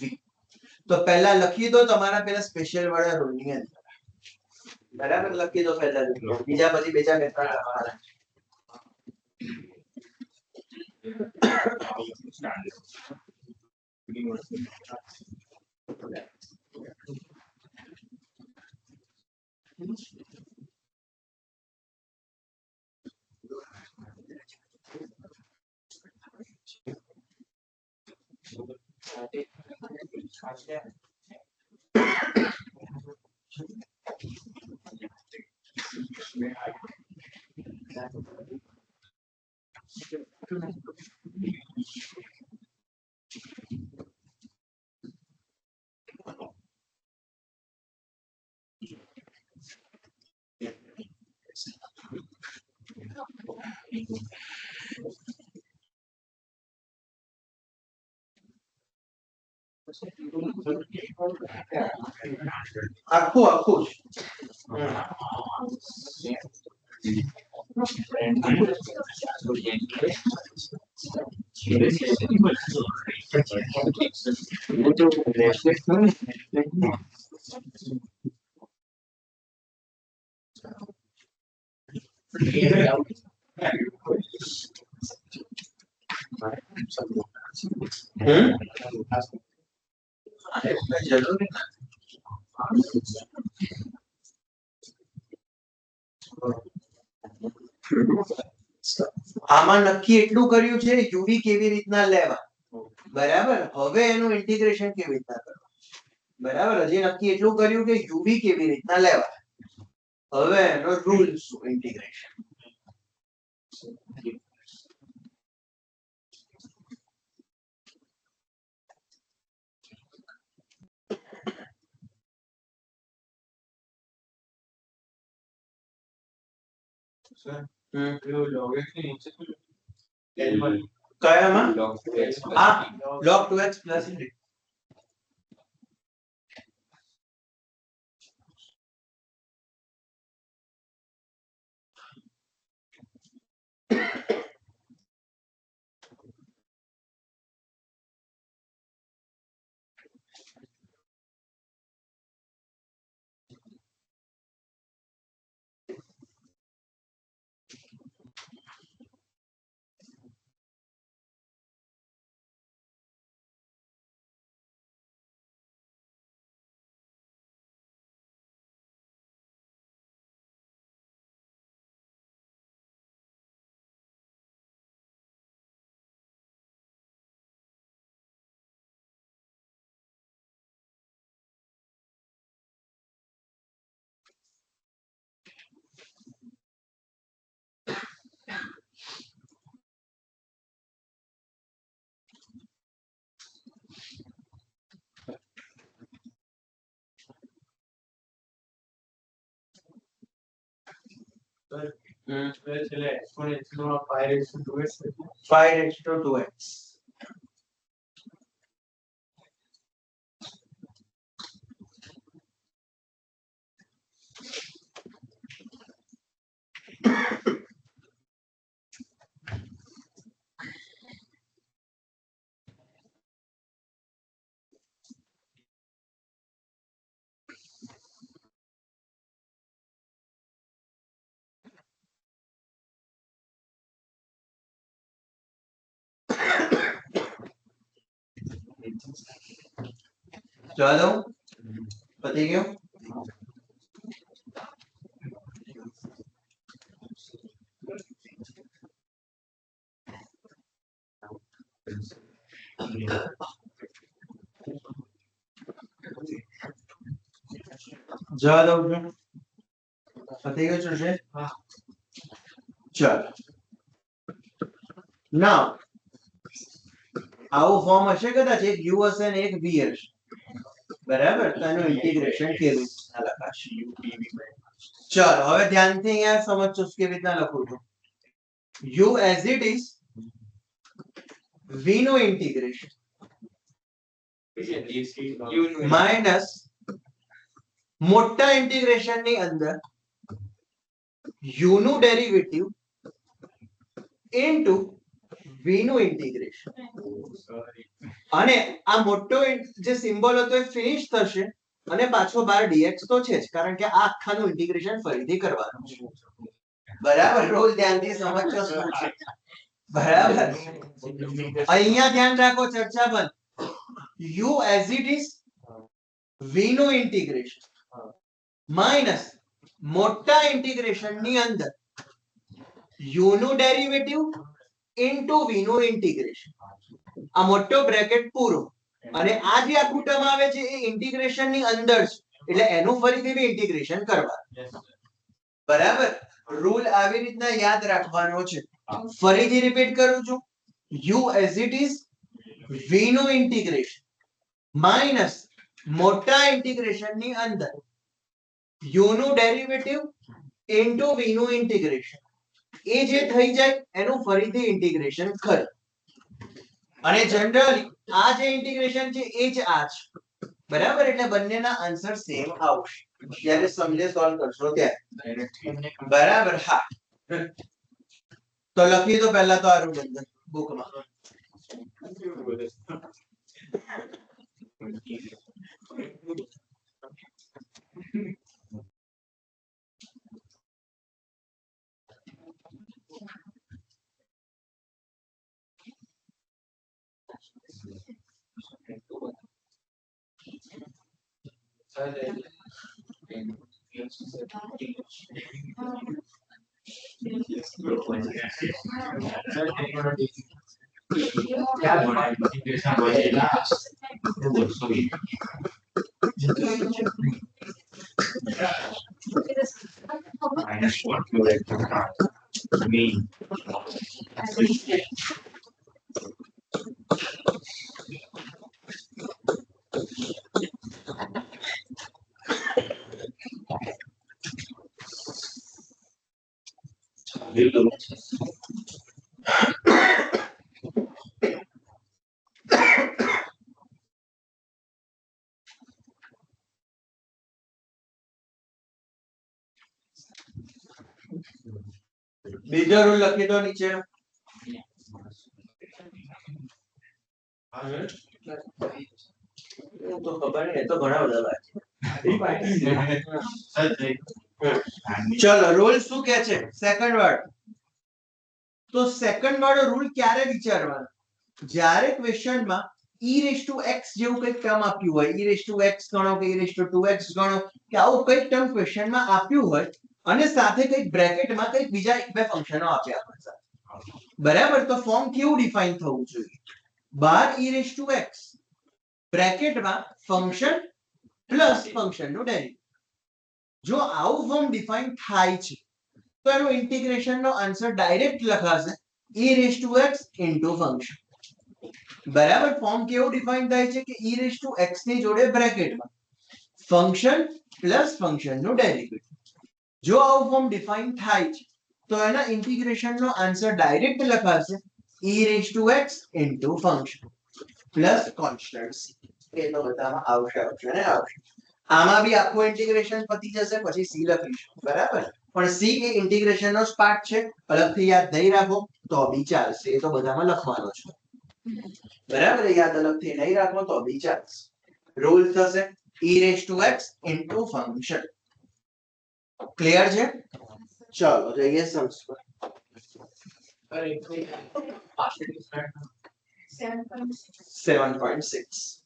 તો પહેલા લખી દો તમારા પેલા સ્પેશિયલ વાળા રૂલ ની અંદર, બરાબર, લખી દો પહેલા, બીજા પછી બીજા મેથડ લખવાના. આખું આખું જ. જરૂરી આમાં નક્કી એટલું કર્યું છે યુવી કેવી રીતના લેવા, બરાબર. હવે એનું ઇન્ટિગ્રેશન કેવી રીતના કરવા, બરાબર. હજી નક્કી એટલું કર્યું કે યુવી કેવી રીતના લેવા. હવે એનો રૂલ શું, ઇન્ટિગ્રેશન. કયામાં, આ log 2x plus છેલ્લે exponential માં 5 raised to 2x. 5 raised to 2x. જવા દઉં, પતી ગયું. જવા દઉં છું, પતી ગયું છે. ચાલો, now આવું ફોર્મ હશે કદાચ, એક u હશે ને એક v હશે, બરાબર? તો એનું ઇન્ટિગ્રેશન કેવી રીતના લખાશે? ચલો હવે ધ્યાનથી અહીંયા સમજજો કેવી રીતના લખું છું. u as it is, v નું ઇન્ટિગ્રેશન માઇનસ મોટા ઇન્ટિગ્રેશન ની અંદર u નું ડેરિવેટિવ ઇન્ટુ v નું ઇન્ટિગ્રેશન, અને આ મોટો જે સિમ્બોલ હતો એ ફિનિશ થશે અને પાછો બાર dx તો છે જ, કારણ કે આ આખાનું ઇન્ટિગ્રેશન ફરીથી કરવાનું છે. બરાબર? રોજ ધ્યાનથી સમજજો શું છે. બરાબર? અહીંયા ધ્યાન રાખો, ચર્ચા બંધ. u as it is, v નું ઇન્ટિગ્રેશન માઇનસ મોટા ઇન્ટિગ્રેશન ની અંદર u નું ડેરિવેટિવ ઇન્ટુ v નું ઇન્ટિગ્રેશન. આ મોટો બ્રેકેટ પૂરો, અને આ જે આખું ટર્મ આવે છે એ ઇન્ટિગ્રેશન ની અંદર છે, એટલે એનું ફરીથી બી ઇન્ટિગ્રેશન કરવાનું. બરાબર? રૂલ આવી રીતના યાદ રાખવાનો છે. ફરીથી રિપીટ કરું છું, u as it is, v નું ઇન્ટિગ્રેશન માઇનસ મોટા ઇન્ટિગ્રેશન ની અંદર u નું ડેરિવેટિવ ઇન્ટુ v નું ઇન્ટિગ્રેશન. એ જે થઈ જાય એનું ફરીથી ઇન્ટિગ્રેશન કરે. અને જનરલી આ જે ઇન્ટિગ્રેશન છે એ જ આ છે. બરાબર? એટલે બંનેના આન્સર સેમ આવશે જ્યારે સમજે સોલ્વ કરશો ત્યારે. બરાબર? હા. તો લખી દો પહેલા તો આ રૂલ અંદર બુકમાં. Minus what you like to me. બીજો રૂલ લખી દો નીચે. તો ખબર નહીં, એ તો ઘણા બધા ચલો રૂલ શું કે છે? સેકન્ડ વાળો. તો સેકન્ડ વાળો રૂલ ક્યારે વિચારવાનો? જ્યારે ક્વેશ્ચનમાં e⁻x જેવું કંઈક ટર્મ આપ્યું હોય, e⁻x ગણો કે e⁻2x ગણો કે આવું કંઈક ટર્મ ક્વેશ્ચનમાં આપ્યું હોય, અને સાથે કંઈક બ્રેકેટમાં કંઈક બીજા એક બે ફંક્શનો આપ્યા હોય. બરાબર? તો ફોર્મ કેવું ડિફાઇન થવું જોઈએ? 12 e⁻x બ્રેકેટમાં ફંક્શન પ્લસ ફંક્શનનું ડેરિવેટિવ. જો આવું ફોર્મ ડિફાઇન થાય છે તો એનો ઇન્ટિગ્રેશનનો આન્સર ડાયરેક્ટ લખાશે e⁻x ઇન્ટુ ફંક્શન. બરાબર? ફોર્મ કેવું ડિફાઇન થાય છે કે e⁻x ની જોડે બ્રેકેટમાં ફંક્શન પ્લસ ફંક્શનનું ડેરિવેટિવ. જો આવું ફોર્મ ડિફાઇન થાય છે તો એના ઇન્ટિગ્રેશનનો આન્સર ડાયરેક્ટ લખાશે e⁻x into function plus constant. એ તો બધામાં આવશે ને આવશે. આમાં બી આખું ઇન્ટિગ્રેશન પતી જશે, પછી c લખીશું. બરાબર? પણ c એ ઇન્ટિગ્રેશનનો જ પાર્ટ છે, અલગથી યાદ નહીં રાખો તો બી ચાલશે. એ તો બધામાં લખવાનો છે. બરાબર? યાદ અલગથી નહીં રાખો તો બી ચાલશે. રૂલ થશે e⁻x ઇન્ટુ ફંક્શન. ક્લિયર છે? ચલો જઈએ સમ્સ પર. 7.6.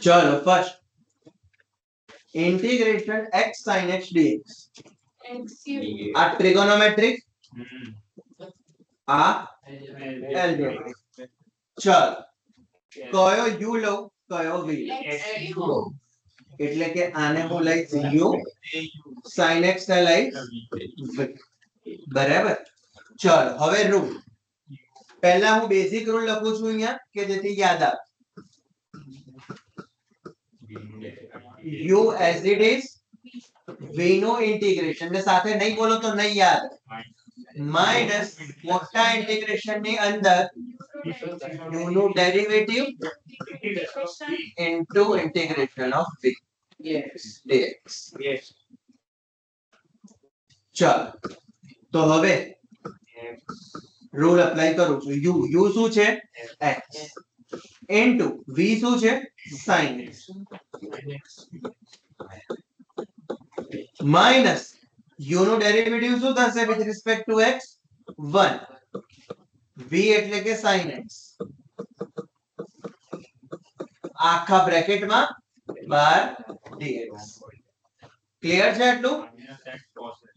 ચલો first integration x sin x dx Excuse. આ ટ્રિગોનોમેટ્રિક આ L. એલ્જેબ્રિક ચલો કયો u લઉં કયો v Excuse. એટલે કે આને હું લઈશ u sin x ને લઈશ v બરાબર ચલો હવે રૂલ પહેલા હું બેઝિક રૂલ લખું છું અહીંયા કે જેથી યાદ આવે u as it is v નું ઇન્ટિગ્રેશન ને સાથે નહીં બોલો તો નહીં યાદ માઇનસ મોટા ઇન્ટિગ્રેશન ની અંદર u નું derivative into integration of v dx ચાલો તો હવે રૂલ એપ્લાય કરું છું u શું છે x into v શું છે sin x માઇનસ u નું ડેરિવેટિવ શું થશે with respect to x 1 v એટલે કે sin x આખા બ્રેકેટમાં 12 dx ક્લિયર છે આટલું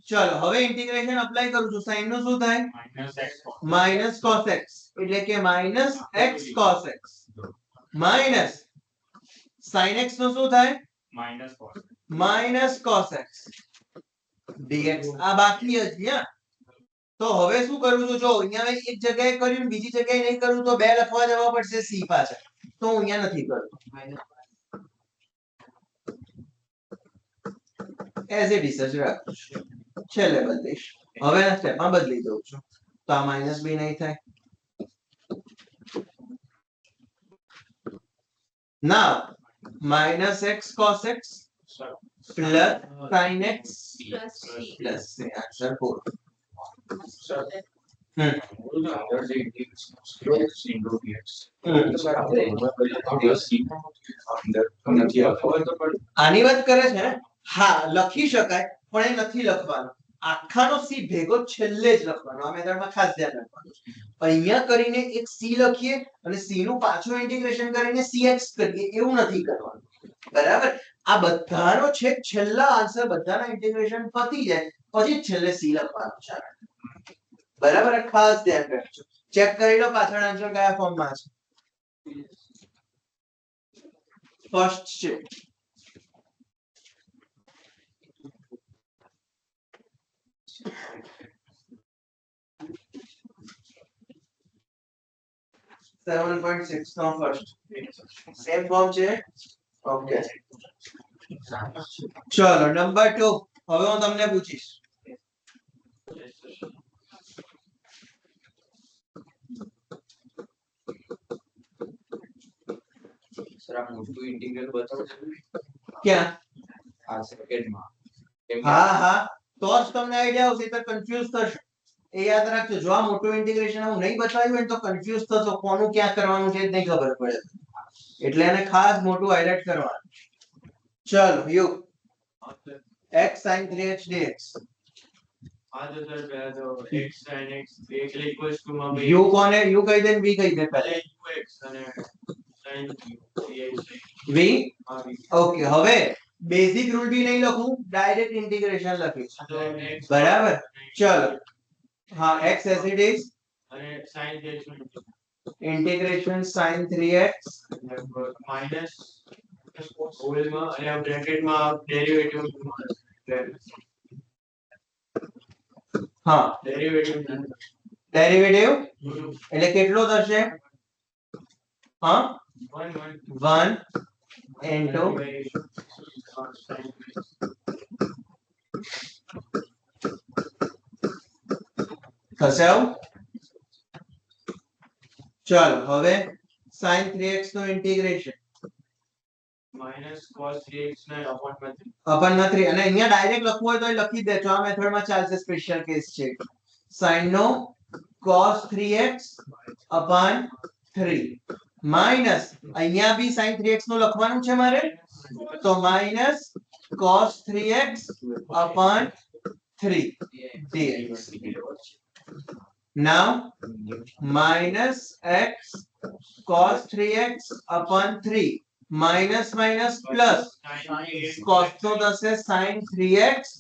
ચલો હવે ઇન્ટિગ્રેશન અપ્લાય કરું છું sin નું શું થાય માઇનસ cos x એટલે કે minus x cos x minus sin x નું શું થાય માઇનસ cos x dx આ બાકી હજી હા તો હવે શું કરું છું જો અહીંયા મેં એક જગ્યાએ કર્યું ને બીજી જગ્યાએ નહીં કરું તો બે લખવા જવા પડશે c પાછળ તો હું અહીંયા નથી કરતો એઝ ઇટ ઇઝ જ રાખું છું છેલ્લે બદલીશ હવે આ સ્ટેપમાં બદલી દઉં છું તો આ માઇનસ બી નહીં થાય now minus x cos x પ્લસ sin x Plus C. Plus answer 4 આની વાત કરે છે ને? હા લખી શકાય પણ એ નથી લખવાનું આખાનો c ભેગો છેલ્લે જ લખવાનો આ મેથડમાં ખાસ ધ્યાન રાખવાનું અહીંયા કરીને એક c લખીએ અને c નું પાછું ઇન્ટિગ્રેશન કરીને cx કરીએ એવું નથી કરવાનું બરાબર આ બધાનો છે છેલ્લા આન્સર બધાના ઇન્ટિગ્રેશન પતી જાય પછી છેલ્લે c લખવાનું છે બરાબર ખાસ ધ્યાન રાખજો ચેક કરી લો પાછળ આન્સર કયા ફોર્મમાં છે ફર્સ્ટ છે 7.6 નો ફર્સ્ટ સેમ ફોર્મ છે ઓકે ચલો નંબર 2 હવે હું તમને પૂછીશ સર આ મોટું ઇન્ટિગ્રલ બતાવો ક્યાં આ સેકન્ડમાં હા હા તો જ તમને આઈડિયા આવશે તો કન્ફ્યુઝ થશો એ યાદ રાખજો જો આ મોટું ઇન્ટિગ્રેશન હું નહીં બતાવ્યું હોય તો કન્ફ્યુઝ થશો કોનું ક્યાં કરવાનું છે એ નહીં ખબર પડે એટલે એને ખાસ મોટું હાઇલાઇટ કરવાનું ચલો you x sin 3x dx u કોને u કહી દે ને v કહી દે પહેલા v ઓકે હવે બેઝિક રૂલ બી નહીં લખું ડાયરેક્ટ ઇન્ટિગ્રેશન લખીશ બરાબર ચલો હા x as it is integration sin 3x minus હોલમાં અને આ બ્રેકેટમાં ડેરિવેટિવ હા ડેરિવેટિવ ડેરિવેટિવ એટલે કેટલો થશે હા 1 into થશે આવું ચલો હવે sin 3x નું ઇન્ટિગ્રેશન માઇનસ cos 3x ને અપોન અપન 3 અને અહીંયા ડાયરેક્ટ લખવું હોય તો એ લખી દેજો આ મેથડમાં ચાલશે સ્પેશિયલ કેસ છે sin નો cos 3x અપન 3 માઈનસ અહીંયા બી sin 3x નું લખવાનું છે મારે તો minus cos 3x upon 3 dx now minus x cos 3x upon 3 minus minus plus cos નો થશે sin 3x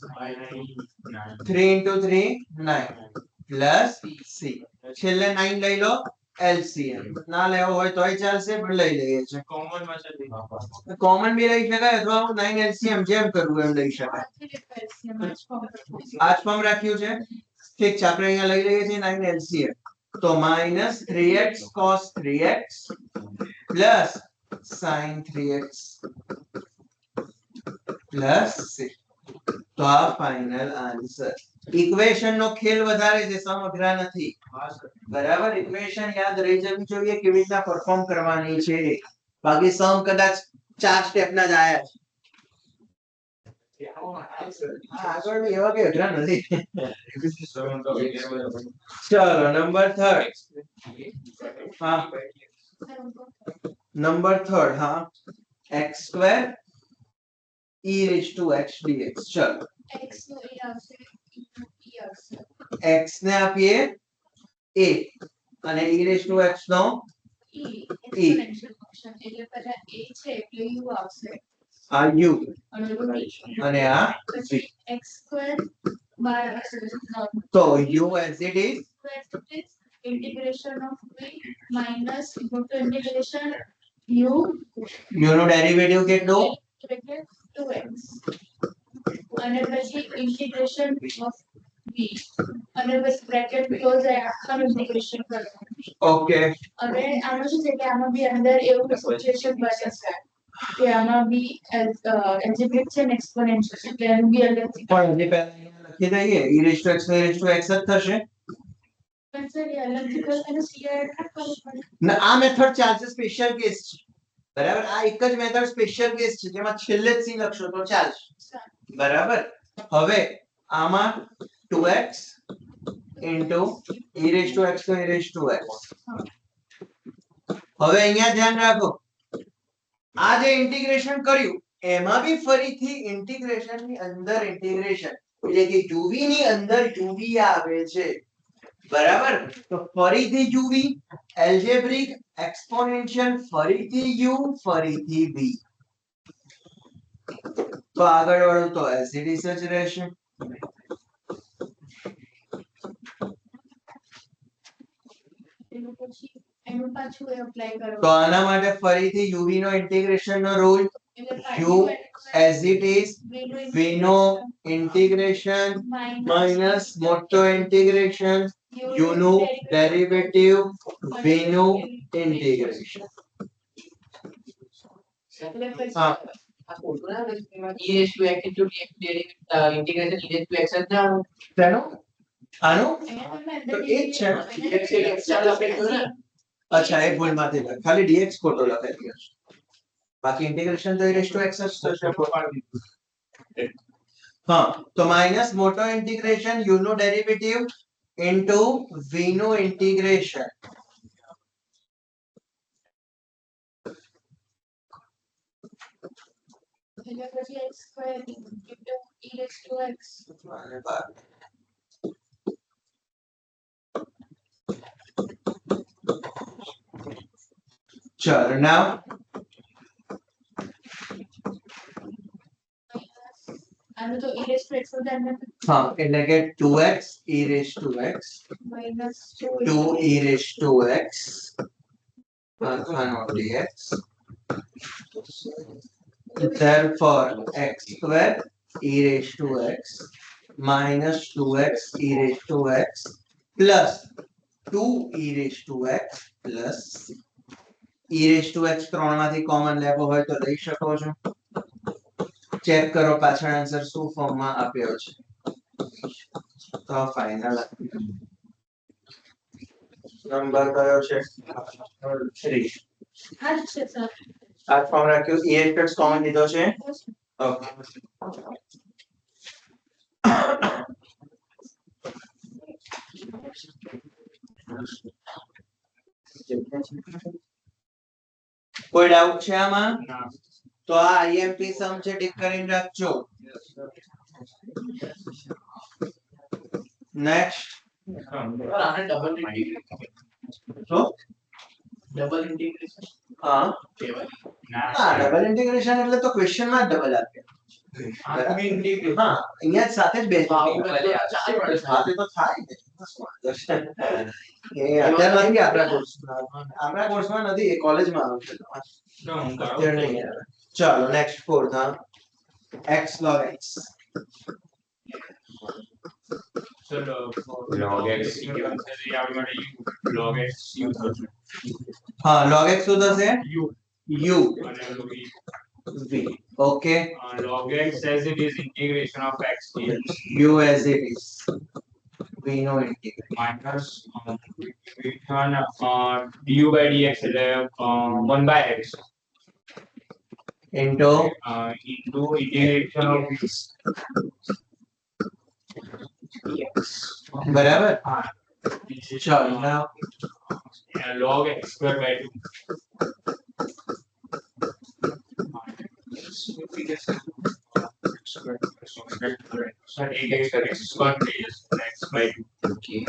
3 into 3 9 plus c છેલ્લે 9 લઈ લો LCM ના લેવો હોય તોય ચાલશે પણ લઈ લઈએ છે કોમન માં છે કોમન બી લઈ શકાય અથવા 9 LCM જેમ કરવું એમ લઈ શકાય આ જ ફોર્મ રાખ્યું છે ઠીક છે આપણે અહીંયા લઈ લઈએ છીએ 9 LCM તો minus 3x cos 3x plus sin 3x plus c તો આ ફાઇનલ આન્સર ઇક્વેશન નો ખેલ વધારે છે સમ અઘરા નથી બરાબર ઇક્વેશન યાદ રહી જવી જોઈએ કેવી રીતના પરફોર્મ કરવાની છે બાકી સમ કદાચ 4 સ્ટેપ ના જ આયા છે આગળ બી એવા કે અઘરા નથી ચલો નંબર 3 હા નંબર 3 હા x square e raised to x dx ચલો x નો એ આવશે e નો e આવશે x ને આપીએ a અને e raised to x no e exponential function એટલે પહેલા a છે એટલે u આવશે આ u અને અને આ પછી x square by તો u as it is integration of v minus integration u u no derivative કેટલો એટલે 2x અને પછી integration of v અને પછી bracket ક્લોઝ આખા integration કરવાનું ઓકે અને આનું શું છે કે આમાં બી અંદર એવું સિચ્યુએશન બને છે કે આમાં બી એલ્જેબ્રિક છે ને એક્સપોનેન્શિયલ એટલે એનું બી અલગથી પણ હજી પહેલા અહીંયા લખી દઈએ e raised to x ને raised to x જ થશે પણ સર એ અલગથી કોઈ એનું CI ના કરવું પડે ના આ મેથડ ચાલશે સ્પેશિયલ કેસ છે બરાબર આ એક જ મેથડ સ્પેશિયલ કેસ છે જેમાં છેલ્લે જ સી લખશો તો ચાલશે બરાબર હવે આમાં 2x into e raised to x તો e raised to x હવે અહીંયા ધ્યાન રાખો આ જે ઇન્ટિગ્રેશન કર્યું એમાં બી ફરીથી ઇન્ટિગ્રેશન ની અંદર ઇન્ટિગ્રેશન એટલે કે uv ની અંદર uv આવે છે બરાબર તો ફરીથી uv એલ્જેબ્રિક એક્સપોનેન્શિયલ ફરીથી u ફરીથી v તો આગળ વાળું તો as it is જ રહેશે એનું પછી એનું પાછું એ એપ્લાય તો કરવાનું આના માટે ફરીથી uv નો ઇન્ટિગ્રેશન નો રૂલ એટલે u as it is v નો ઇન્ટિગ્રેશન માઇનસ મોટો ઇન્ટિગ્રેશન u નું ડેરિવેટિવ v નું ઇન્ટિગ્રેશન એટલે પછી હા આ ખોટું ના લાગે? એમાં e raised to x into dx integration e raised to x જ ના આવે? તેનો આનું અહીંયા તમે તો અંદર એ જ છે. dx એટલે x ચાલુ આપણે કહ્યું ને? અચ્છા એક ભૂલમાંથી લખ. ખાલી dx ખોટો લખેલી હશે બાકી ઇન્ટિગ્રેશન તો e raised to x જ થશે હા તો માઈનસ મોટો ઇન્ટિગ્રેશન u નો ડેરિવેટિવ ઇન્ટુ v નો ઇન્ટિગ્રેશન એટલે પછી x square into e raised to x અને બાર ચલો now આનું તો e raised to x નું ધ્યાન રાખો હા એટલે કે 2x e raised to x minus 2 e raised to x આનો dx therefore x square e raised to x minus 2x e raised to x plus 2 e raised to x plus c. e raised to x ત્રણમાંથી common લેવો હોય તો લઈ શકો છો check કરો પાછળ આન્સર શું ફોર્મમાં આપ્યો છે તો ફાઇનલ નંબર કયો છે 3 હા જ છે સર આ ફોર્મ રાખ્યું e x કોમન લીધો છે ઓકે કોઈ ડાઉટ છે આમાં તો આ IMP સમ છે ટિક કરીને રાખજો નેક્સ્ટ આને ડબલ ઇન્ટિગ્રેશન તો ડબલ ઇન્ટિગ્રેશન હા કહેવાય હા ડબલ ઇન્ટિગ્રેશન એટલે તો ક્વેશ્ચન માં ડબલ આપ્યા હા અહીંયા જ સાથે જ બે સાથે તો થાય ને એ અત્યારે નથી આપણા કોર્સમાં નથી એ કોલેજમાં આવશે અત્યારે નહીં આવે ચાલો નેક્સ્ટ ફોર્થ હા x log x log x log x હા log x શું થશે u u અને v okay log x as it is integration of x dx u as it is we know integration minus integration du by dx એટલે 1 by x into into integration of dx બરાબર ચાલો now log x square by 2 so 8x square is x by 2 Okay.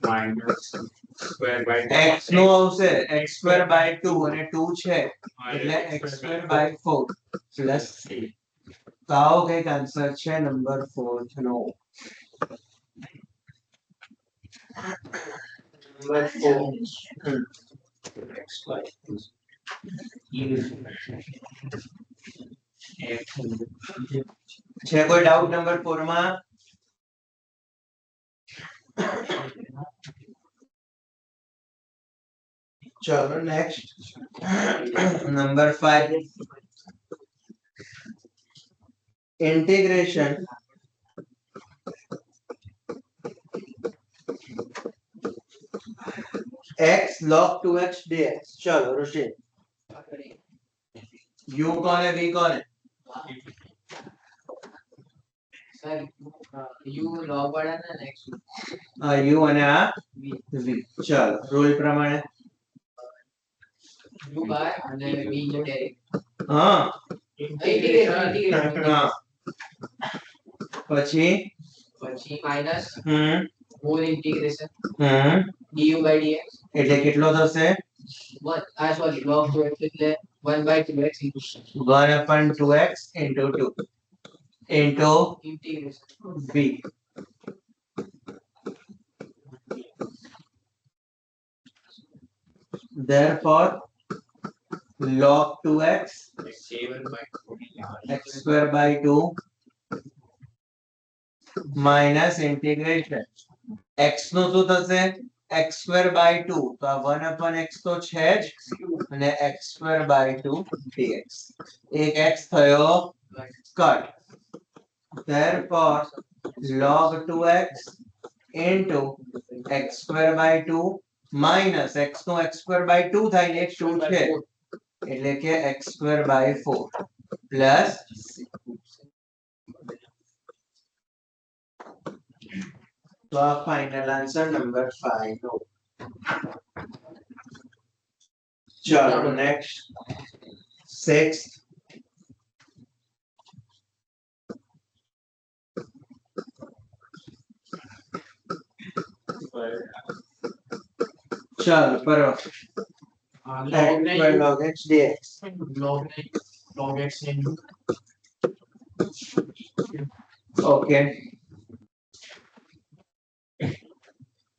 minus square by x નું આવશે x square by 2 અને 2 છે એટલે x square by 4 plus 3 તો આવો કઈક આન્સર છે નંબર 4 નો નંબર 4 x by 2 છે કોઈ ડાઉટ નંબર 4 માં ચલો next number 5 integration x log 2x dx चलो ऋषि u कौन है v कौन है સર યુ લોગ વાળા ને નેક્સ્ટ u અને આ v ચલો રૂલ પ્રમાણે યુ બાર અને વી જો ડાયરેક્ટ હા ઇન્ટિગ્રેશન હા પછી પછી માઈનસ હમ હોલ ઇન્ટિગ્રેશન હમ du by dx એટલે કેટલો થશે 1 સોરી log 2x એટલે 1/2x into 1 upon 2x into 2 into integration v therefore log 2x 7 by 14 x square by 2 minus integration x નું શું થશે x square by 2 તો આ 1 upon x તો છે જ અને x square by 2 dx એક x થયો cut therefore log 2x into x square by 2 minus x નો x square by 2 થાય ને એક 2 છે એટલે કે x square by 4 plus તો આ ફાઇનલ આન્સર નંબર 5 નો ચાલો નેક્સ્ટ 6 ચાલો કરો log ને x log x dx log x ને okay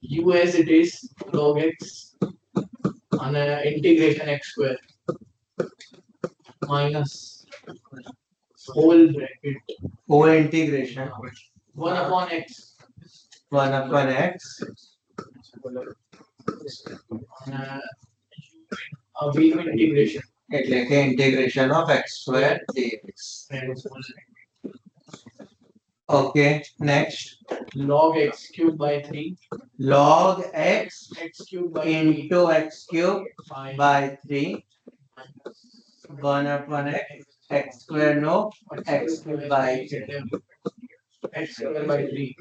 u as it is log x and integration x square minus whole bracket whole integration 1 upon x 1 upon x v integration એટલે કે integration of x square dx okay next log x cubed by 3 log x x cubed by into x cube 5 by 3 1 upon x x square no x cube by 3 x square by 3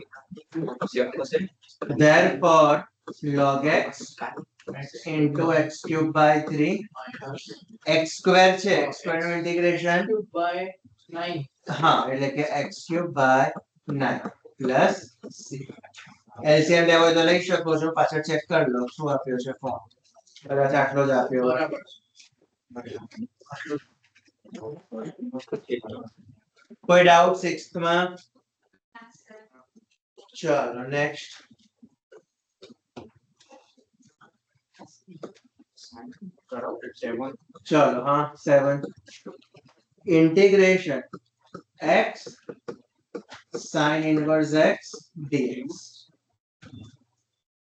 therefore log x into x cube by 3 minus x square છે x square નું integration cubed by 9 હા એટલે કે x cube by 9 plus c LCM લેવો હોય તો લઈ શકો છો, પાછળ ચેક કરી લો શું આપ્યો છે ફોર્મ, કદાચ આટલો જ આપ્યો હોય. કોઈ ડાઉટ સિક્સ્થ માં? ચાલો નેક્સ્ટ. ચલો હા 7 integration x sin inverse x dx.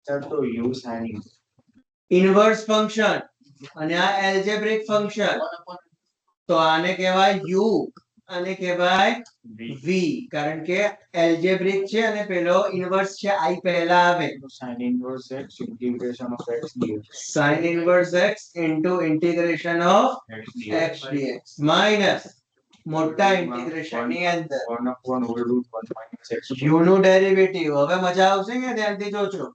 Sir તો યુ સાઇન ઇન્વર્સ ફંક્શન અને આ એલ્જેબ્રિક ફંક્શન, તો આને કહેવાય u અને કહેવાય v, કારણ કે એલ્જેબ્રિક છે અને પેલો ઇન્વર્સ છે, i પહેલા આવે. Sine inverse x integration of x dx sin inverse x into integration of x dx minus મોટા ઇન્ટિગ્રેશન ની અંદર 1/√1 - x u નું ડેરિવેટિવ. હવે મજા આવશે કે ધ્યાનથી જોજો.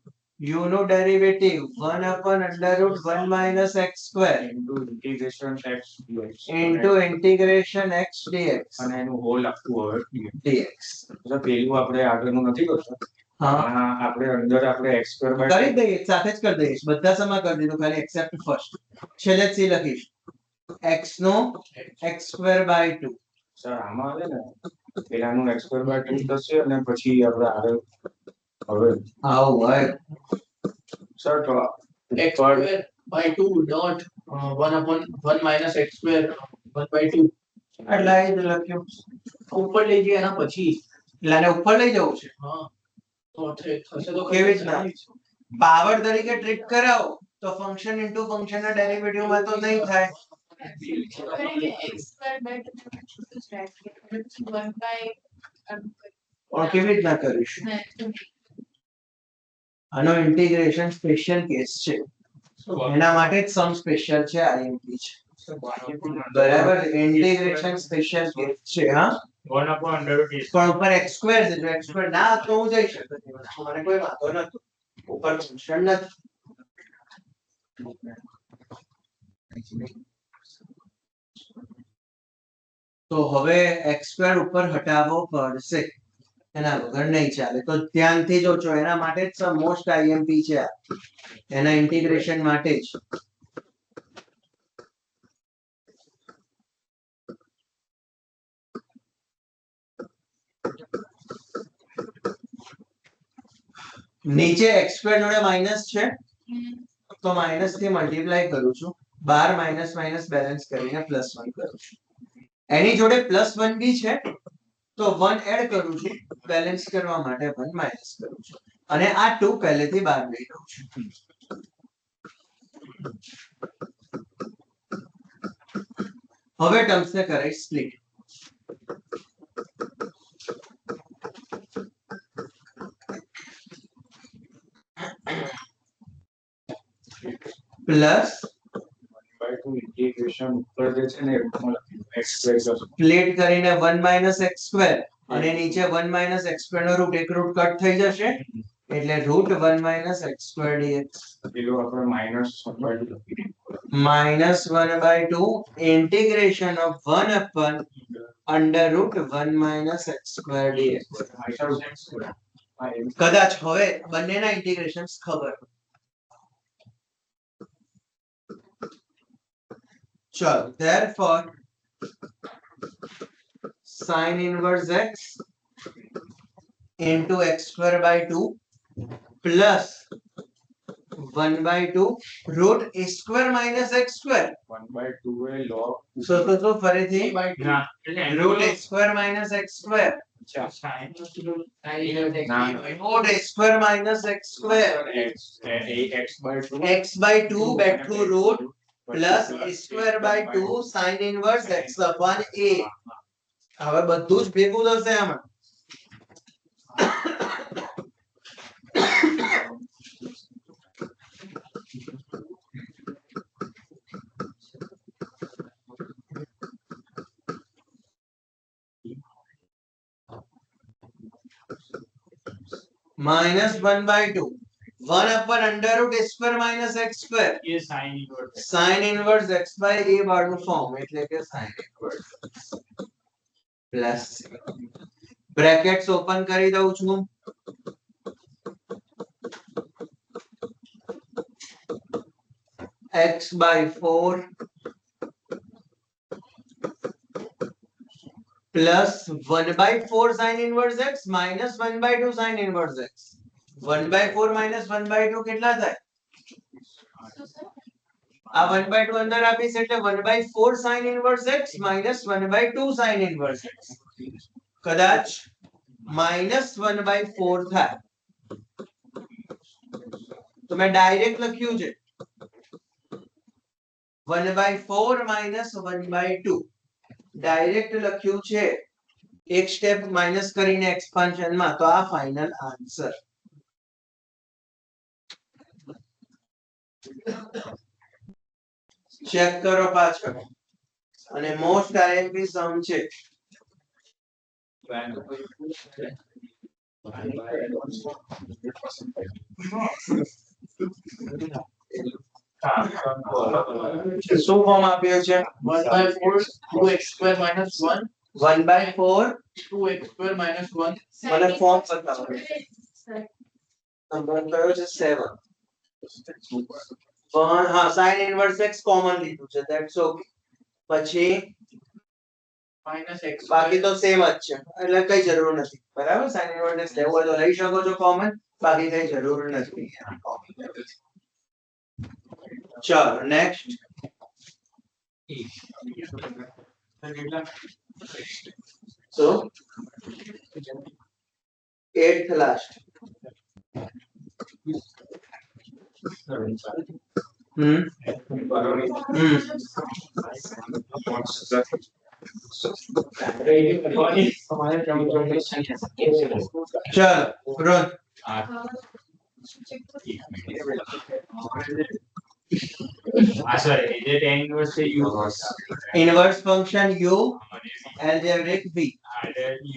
u નું derivative 1/√1 - x square integration x dx into integration x dx અને એનું હોલ આખું હવે dx. એટલે પેલું આપણે આગળનું નથી કરતા, હા આપણે અંદર આપણે x² કરી દઈએ, સાથે જ કરી દઈશ, બધા સમા કરી દીધું, ખાલી એક્સેપ્ટ ફર્સ્ટ. છેલ્લે c લખીશ x નો x² by 2. સર આમાં આવે ને પેલાનું x² by 2 થશે અને પછી આપણે આગળ હવે આવું હોય સર તો x square by 2 dot 1/1 minus x square 1/2 એટલે આ જ લખ્યું. ઉપર લઈ જઈએ એના પછી. એટલે આને ઉપર લઈ જવું છે. હા તો થશે તો કેવી રીતના? પાવર તરીકે ટ્રીટ કરાવો તો ફંક્શન ઇન્ટુ ફંક્શન ના ડેરિવેટિવ માં તો નહીં થાય. x square by 2 1 by પણ કેવી રીતના કરીશું? આનો ઇન્ટિગ્રેશન સ્પેશિયલ કેસ છે, એના માટે જ સમ સ્પેશિયલ છે, આઈએમપી છે. બરાબર, ઇન્ટિગ્રેશન સ્પેશિયલ કેસ છે. હા 1/√2 પણ ઉપર x² છે, જો x² ના તો હું જઈ શકતો નથી, મને કોઈ વાંધો નથી, ઉપર ફંક્શન નથી. તો હવે x² ઉપર હટાવવો પડશે, એના વગર નહીં ચાલે. તો ધ્યાનથી જોજો, એના માટે જ મોસ્ટ આઈએમપી છે આ. એના ઇન્ટિગ્રેશન માટે જ. નીચે x² જોડે માઈનસ છે, તો માઈનસ થી મલ્ટીપ્લાય કરું છું, 12 માઈનસ માઈનસ બેલેન્સ કરીને +1 કરું છું. એની જોડે +1 બી છે, તો 1 એડ કરું છું, બેલેન્સ કરવા માટે 1 માઈનસ કરું છું, અને આ 2 પહેલેથી બહાર લઈ લઉં છું. હવે ટર્મ્સ ને કરાય સ્પ્લિટ. પ્લસ by 2 ઇન્ટિગ્રેશન ઉપર જે છે ને એમાં x² સ્પ્લિટ કરીને 1 - x² અને નીચે 1 - x² નો રૂટ, એક રૂટ કટ થઈ જશે, એટલે √1 - x² dx પેલું આપણે -1/2 લખી -1/2 integration of 1/√1 - x² dx. કદાચ હવે બંનેના ઇન્ટિગ્રેશન્સ ખબર. ચલો, therefore sin inverse x into x² by 2 plus 1/2 root a² minus x². 1/2 A log so ફરીથી ના root a² minus x². ના root a² minus x² x/2 x/2 બેઠું root plus a² by 2 sin inverse x upon a. હવે બધું જ ભેગું થશે આમાં. -1/2 1/√a² minus x². A sin inverse sin inverse x by a વાળું ફોર્મ, એટલે કે sin inverse plus brackets open કરી દઉં છું, x by 4 plus 1 by 4 sin inverse x minus 1 by 2 sin inverse x. 1 by 4 minus 1 by 2 કેટલા થાય? આ 1 by 2 અંદર આપીશ એટલે 1 by 4 sin inverse x minus 1 by 2 sin inverse x. કદાચ minus 1 by 4 થાય તો મેં ડાયરેક્ટ લખ્યું છે 1 by 4 minus 1 by 2 ડાયરેક્ટ લખ્યું છે એક સ્ટેપ માઇનસ કરીને એક્સપાન્શન માં તો આ ફાઇનલ આન્સર. ચેક કરો પાછળ અને મોસ્ટ આઈએમપી સમ છે. શું ફોર્મ આપ્યો છે? 1 by 4 2x square minus 1 1 by 4 2x square minus 1 મને ફોર્મ બતાવો. નંબર કયો છે? 7. પણ હા sin inverse x કોમન લીધું છે ધેટ્સ ઓકે. પછી minus x બાકી તો સેમ જ છે એટલે કઈ જરૂર નથી. બરાબર, sin inverse x લેવું હોય તો લઈ શકો છો કોમન, બાકી કઈ જરૂર નથી. ચાલો નેક્સ્ટ. So 8th last. चलो रोज sorry, is it tan inverse से u? inverse function u algebraic v.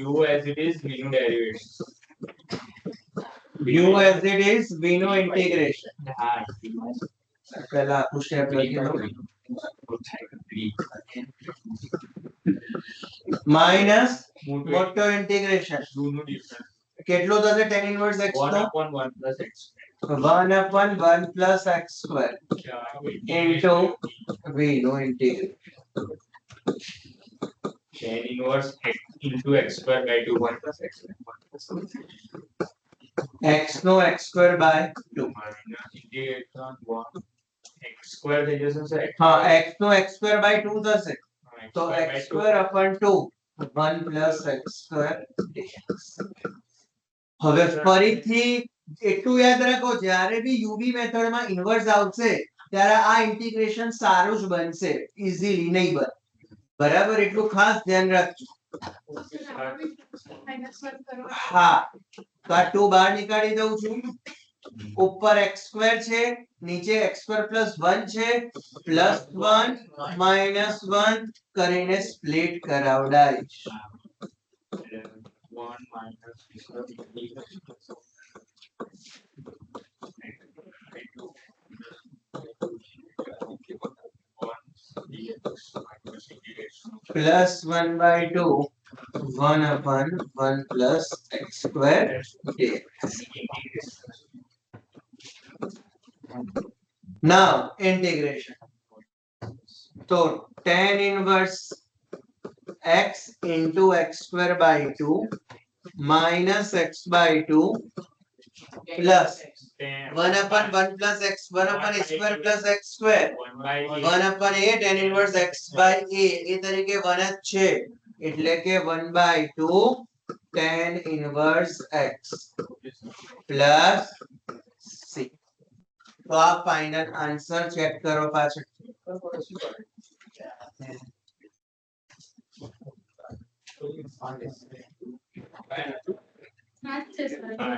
u as it is v નું derivation. u as it is v no integration. પહેલા આખું સ્ટેપ લખી દો. માઇનસ મોટો ઇન્ટિગ્રેશન કેટલો થશે tan inverse x 1 no? upon 1 plus x 1 upon 1 plus x square into v no integration. tan inverse x into x square by 2 1 plus x x નો x square by 2. integration 1 x square થઈ જશે sir. હા x નો x square by 2 થશે તો x square upon 2 1 plus x square dx. હવે ફરીથી એટલું યાદ રાખો જ્યારે બી યુવી મેથડમાં ઇન્વર્સ આવશે ત્યારે આ ઇન્ટિગ્રેશન સારું જ બનશે, ઈઝીલી નહીં બને. બરાબર, એટલું ખાસ ધ્યાન રાખજો. હા તો આ 2 બહાર નીકાળી દઉં છું. ઉપર x square છે, નીચે x square plus 1 છે, plus 1 minus 1 કરીને split કરાવડાઈશ. 1 minus plus 1 by 2 1 upon 1 plus x square dx. Now integration. So tan inverse x into x square by 2 minus x by 2 plus 1 upon 1 plus x 1 upon a square plus x square 1 upon a tan inverse x by a એ તરીકે 1 જ છે એટલે કે 1 by 2 tan inverse x plus c. તો આ final answer check કરો પાછળ.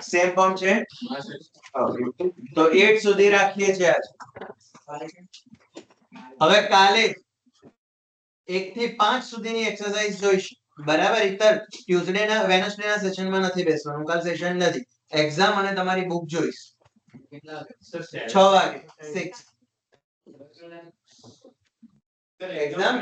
Same form છે તો 8 સુધી રાખીએ છીએ આજ. હવે કાલે 1 થી 5 સુધીની એક્સરસાઇઝ જોઈશું. બરાબર, ઇતર ટ્યુઝડે ના વેનસડે ના સેશનમાં નથી બેસવાનું, કાલ સેશન નથી, એક્ઝામ અને તમારી બુક જોઈશ 6 વાગે 6 એક્ઝામ